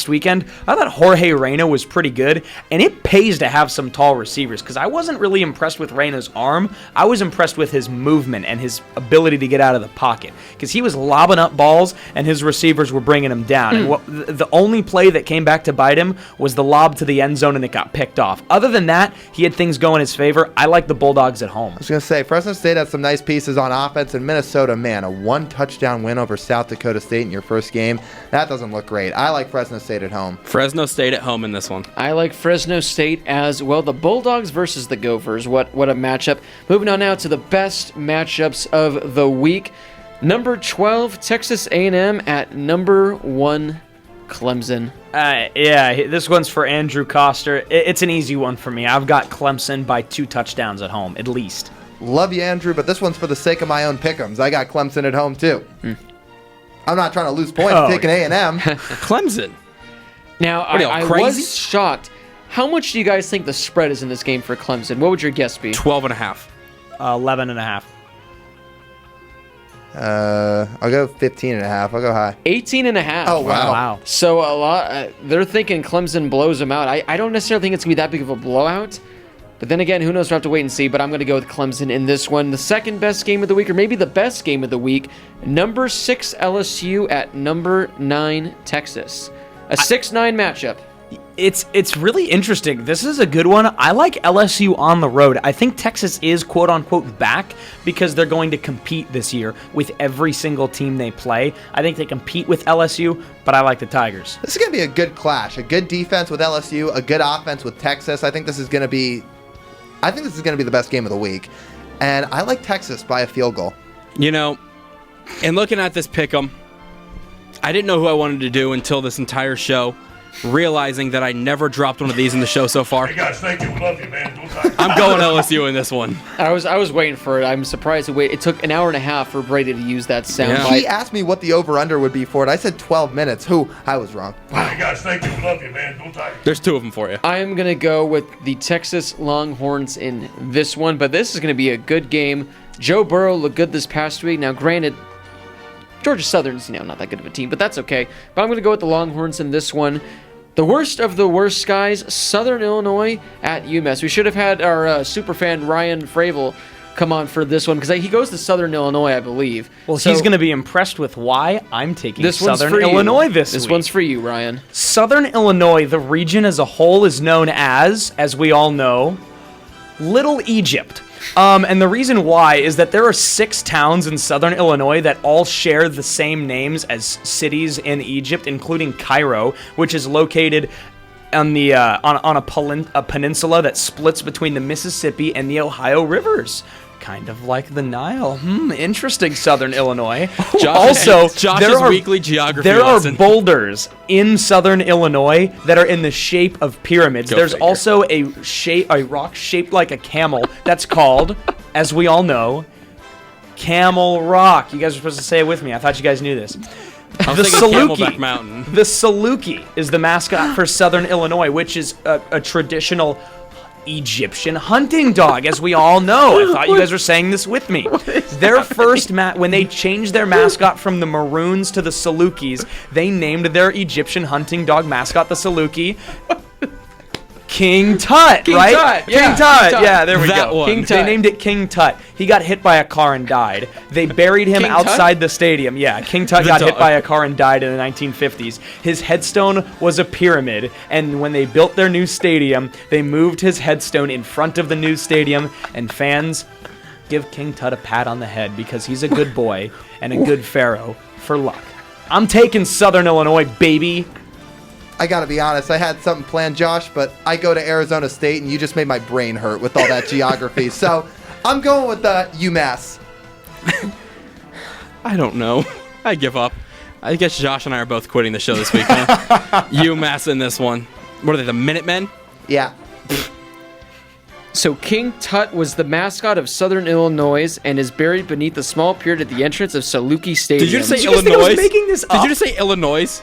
weekend. I thought Jorge Reyna was pretty good, and it pays to have some tall receivers because I wasn't really impressed with Reyna's arm. I was impressed with his movement and his ability to get out of the pocket because he was lobbing up balls and his receivers were bringing him down. And the only play that came back to bite him was the lob to the end zone and it got picked off. Other than that, he had things going his favor. I like the Bulldogs at home. I was going to say, Fresno State had some nice pieces on offense, and Minnesota, man, a 1-touchdown win over South Dakota State in your first game. That doesn't look great. I like Fresno State at home. Fresno State at home in this one. I like Fresno State as well. The Bulldogs versus the Gophers. What a matchup. Moving on now to the best matchups of the week. Number 12, Texas A&M at number 1, Clemson. This one's for Andrew Koster. It's an easy one for me. I've got Clemson by 2 touchdowns at home, at least. Love you, Andrew, but this one's for the sake of my own pick'ems. I got Clemson at home, too. I'm not trying to lose points taking A&M. Clemson. Now, What are y'all, I crazy? was shocked. How much do you guys think the spread is in this game for Clemson? What would your guess be? 12.5. 11.5. I'll go 15.5. I'll go high. 18.5. Oh, wow. Wow. So a lot. They're thinking Clemson blows them out. I don't necessarily think it's going to be that big of a blowout. But then again, who knows? We'll have to wait and see. But I'm going to go with Clemson in this one. The second best game of the week, or maybe the best game of the week, number 6 LSU at number 9 Texas. A 6-9 matchup. It's really interesting. This is a good one. I like LSU on the road. I think Texas is quote-unquote back because they're going to compete this year with every single team they play. I think they compete with LSU, but I like the Tigers. This is going to be a good clash. A good defense with LSU, a good offense with Texas. I think this is going to be the best game of the week. And I like Texas by a field goal. You know, in looking at this pick'em, I didn't know who I wanted to do until this entire show, realizing that I never dropped one of these in the show so far. Hey guys, thank you. We love you, man. Don't die. I'm going LSU in this one. I was waiting for it. I'm surprised it took an hour and a half for Brady to use that sound Yeah. bite. He asked me what the over-under would be for it. I said 12 minutes. I was wrong. Hey guys, thank you. We love you, man. Don't die. There's 2 of them for you. I am going to go with the Texas Longhorns in this one, but this is going to be a good game. Joe Burrow looked good this past week. Now, granted, Georgia Southern's not that good of a team, but that's okay. But I'm going to go with the Longhorns in this one. The worst of the worst, guys, Southern Illinois at UMass. We should have had our superfan Ryan Fravel come on for this one because he goes to Southern Illinois, I believe. Well, So, he's going to be impressed with why I'm taking this one's Southern for you. Illinois this week. This one's for you, Ryan. Southern Illinois, the region as a whole, is known as we all know, Little Egypt. And the reason why is that there are 6 towns in southern Illinois that all share the same names as cities in Egypt, including Cairo, which is located on the on a peninsula that splits between the Mississippi and the Ohio rivers. Kind of like the Nile. Interesting, Southern Illinois. Josh's weekly geography There lesson. are boulders in Southern Illinois that are in the shape of pyramids. Go There's figure. also a rock shaped like a camel that's called, as we all know, Camel Rock. You guys are supposed to say it with me. I thought you guys knew this. I was The thinking Camelback Mountain. The Saluki is the mascot for Southern Illinois, which is a traditional Egyptian hunting dog, as we all know. I thought you guys were saying this with me. Their first when they changed their mascot from the Maroons to the Salukis, they named their Egyptian hunting dog mascot the Saluki. King Tut, right? Tut, yeah, King Tut. King Tut. Yeah, there we That go. one. King They Tut. named it King Tut. He got hit by a car and died. They buried him King Tut? outside the stadium. Yeah, King Tut The got hit dog. by a car and died in the 1950s. His headstone was a pyramid, and when they built their new stadium, they moved his headstone in front of the new stadium, and fans give King Tut a pat on the head because he's a good boy and a good pharaoh for luck. I'm taking Southern Illinois, baby. I got to be honest. I had something planned, Josh, but I go to Arizona State, and you just made my brain hurt with all that geography. So I'm going with UMass. I don't know. I give up. I guess Josh and I are both quitting the show this week. Huh? UMass in this one. What are they, the Minutemen? Yeah. So King Tut was the mascot of Southern Illinois and is buried beneath a small pyramid at the entrance of Saluki Stadium. Did you just say Did you guys think I Illinois? was making this Did up? you just say Illinois?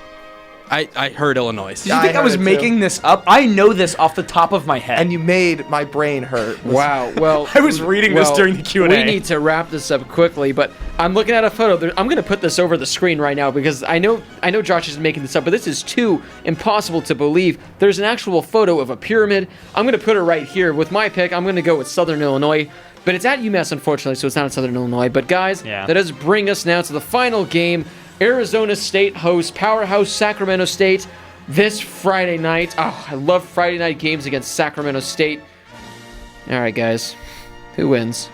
I heard Illinois. Did you think I was heard it, too. making this up? I know this off the top of my head. And you made my brain hurt. Wow. Well, I was reading this during the Q&A. We need to wrap this up quickly, but I'm looking at a photo. I'm going to put this over the screen right now because I know Josh is making this up, but this is too impossible to believe. There's an actual photo of a pyramid. I'm going to put it right here. With my pick, I'm going to go with Southern Illinois, but it's at UMass, unfortunately, so it's not in Southern Illinois. But guys, Yeah. that does bring us now to the final game. Arizona State hosts powerhouse Sacramento State this Friday night. Oh, I love Friday night games against Sacramento State. All right, guys. Who wins?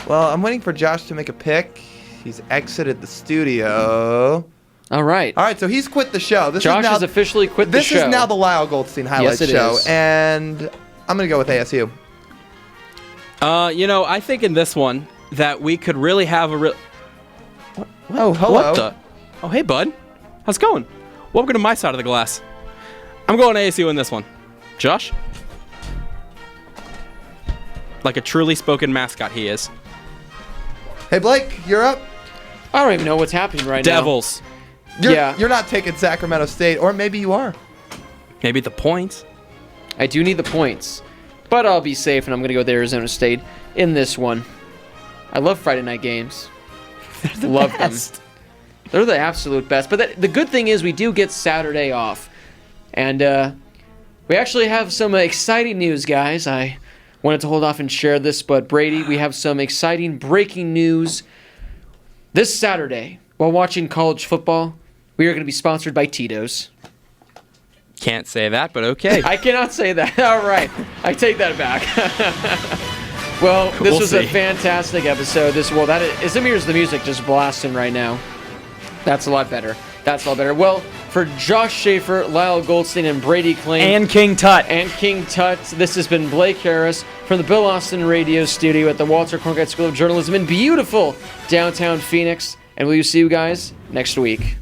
Well, I'm waiting for Josh to make a pick. He's exited the studio. All right. All right, so he's quit the show. This Josh is now, has officially quit the show. This is now the Lyle Goldstein Highlights Yes, it show. is. And I'm going to go with ASU. I think in this one that we could really have a real. Oh, hello. What the? Oh, hey, bud. How's it going? Welcome to my side of the glass. I'm going ASU in this one. Josh? Like a truly spoken mascot he is. Hey, Blake, you're up. I don't even know what's happening right Devils. You're not taking Sacramento State, or maybe you are. Maybe the points. now. I do need the points, but I'll be safe, and I'm going to go with Arizona State in this one. I love Friday night games. Love them. They're the absolute best. But the good thing is we do get Saturday off. And we actually have some exciting news, guys. I wanted to hold off and share this, but Brady, we have some exciting breaking news. This Saturday, while watching college football, we are going to be sponsored by Tito's. Can't say that, but okay. I cannot say that. All right. I take that back. Well, this We'll was a see. fantastic episode. Izmir's the music just blasting right now. That's a lot better. Well, for Josh Schaefer, Lyle Goldstein, and Brady Kling, and King Tut. and King Tut, this has been Blake Harris from the Bill Austin Radio Studio at the Walter Cronkite School of Journalism in beautiful downtown Phoenix. And we'll see you guys next week.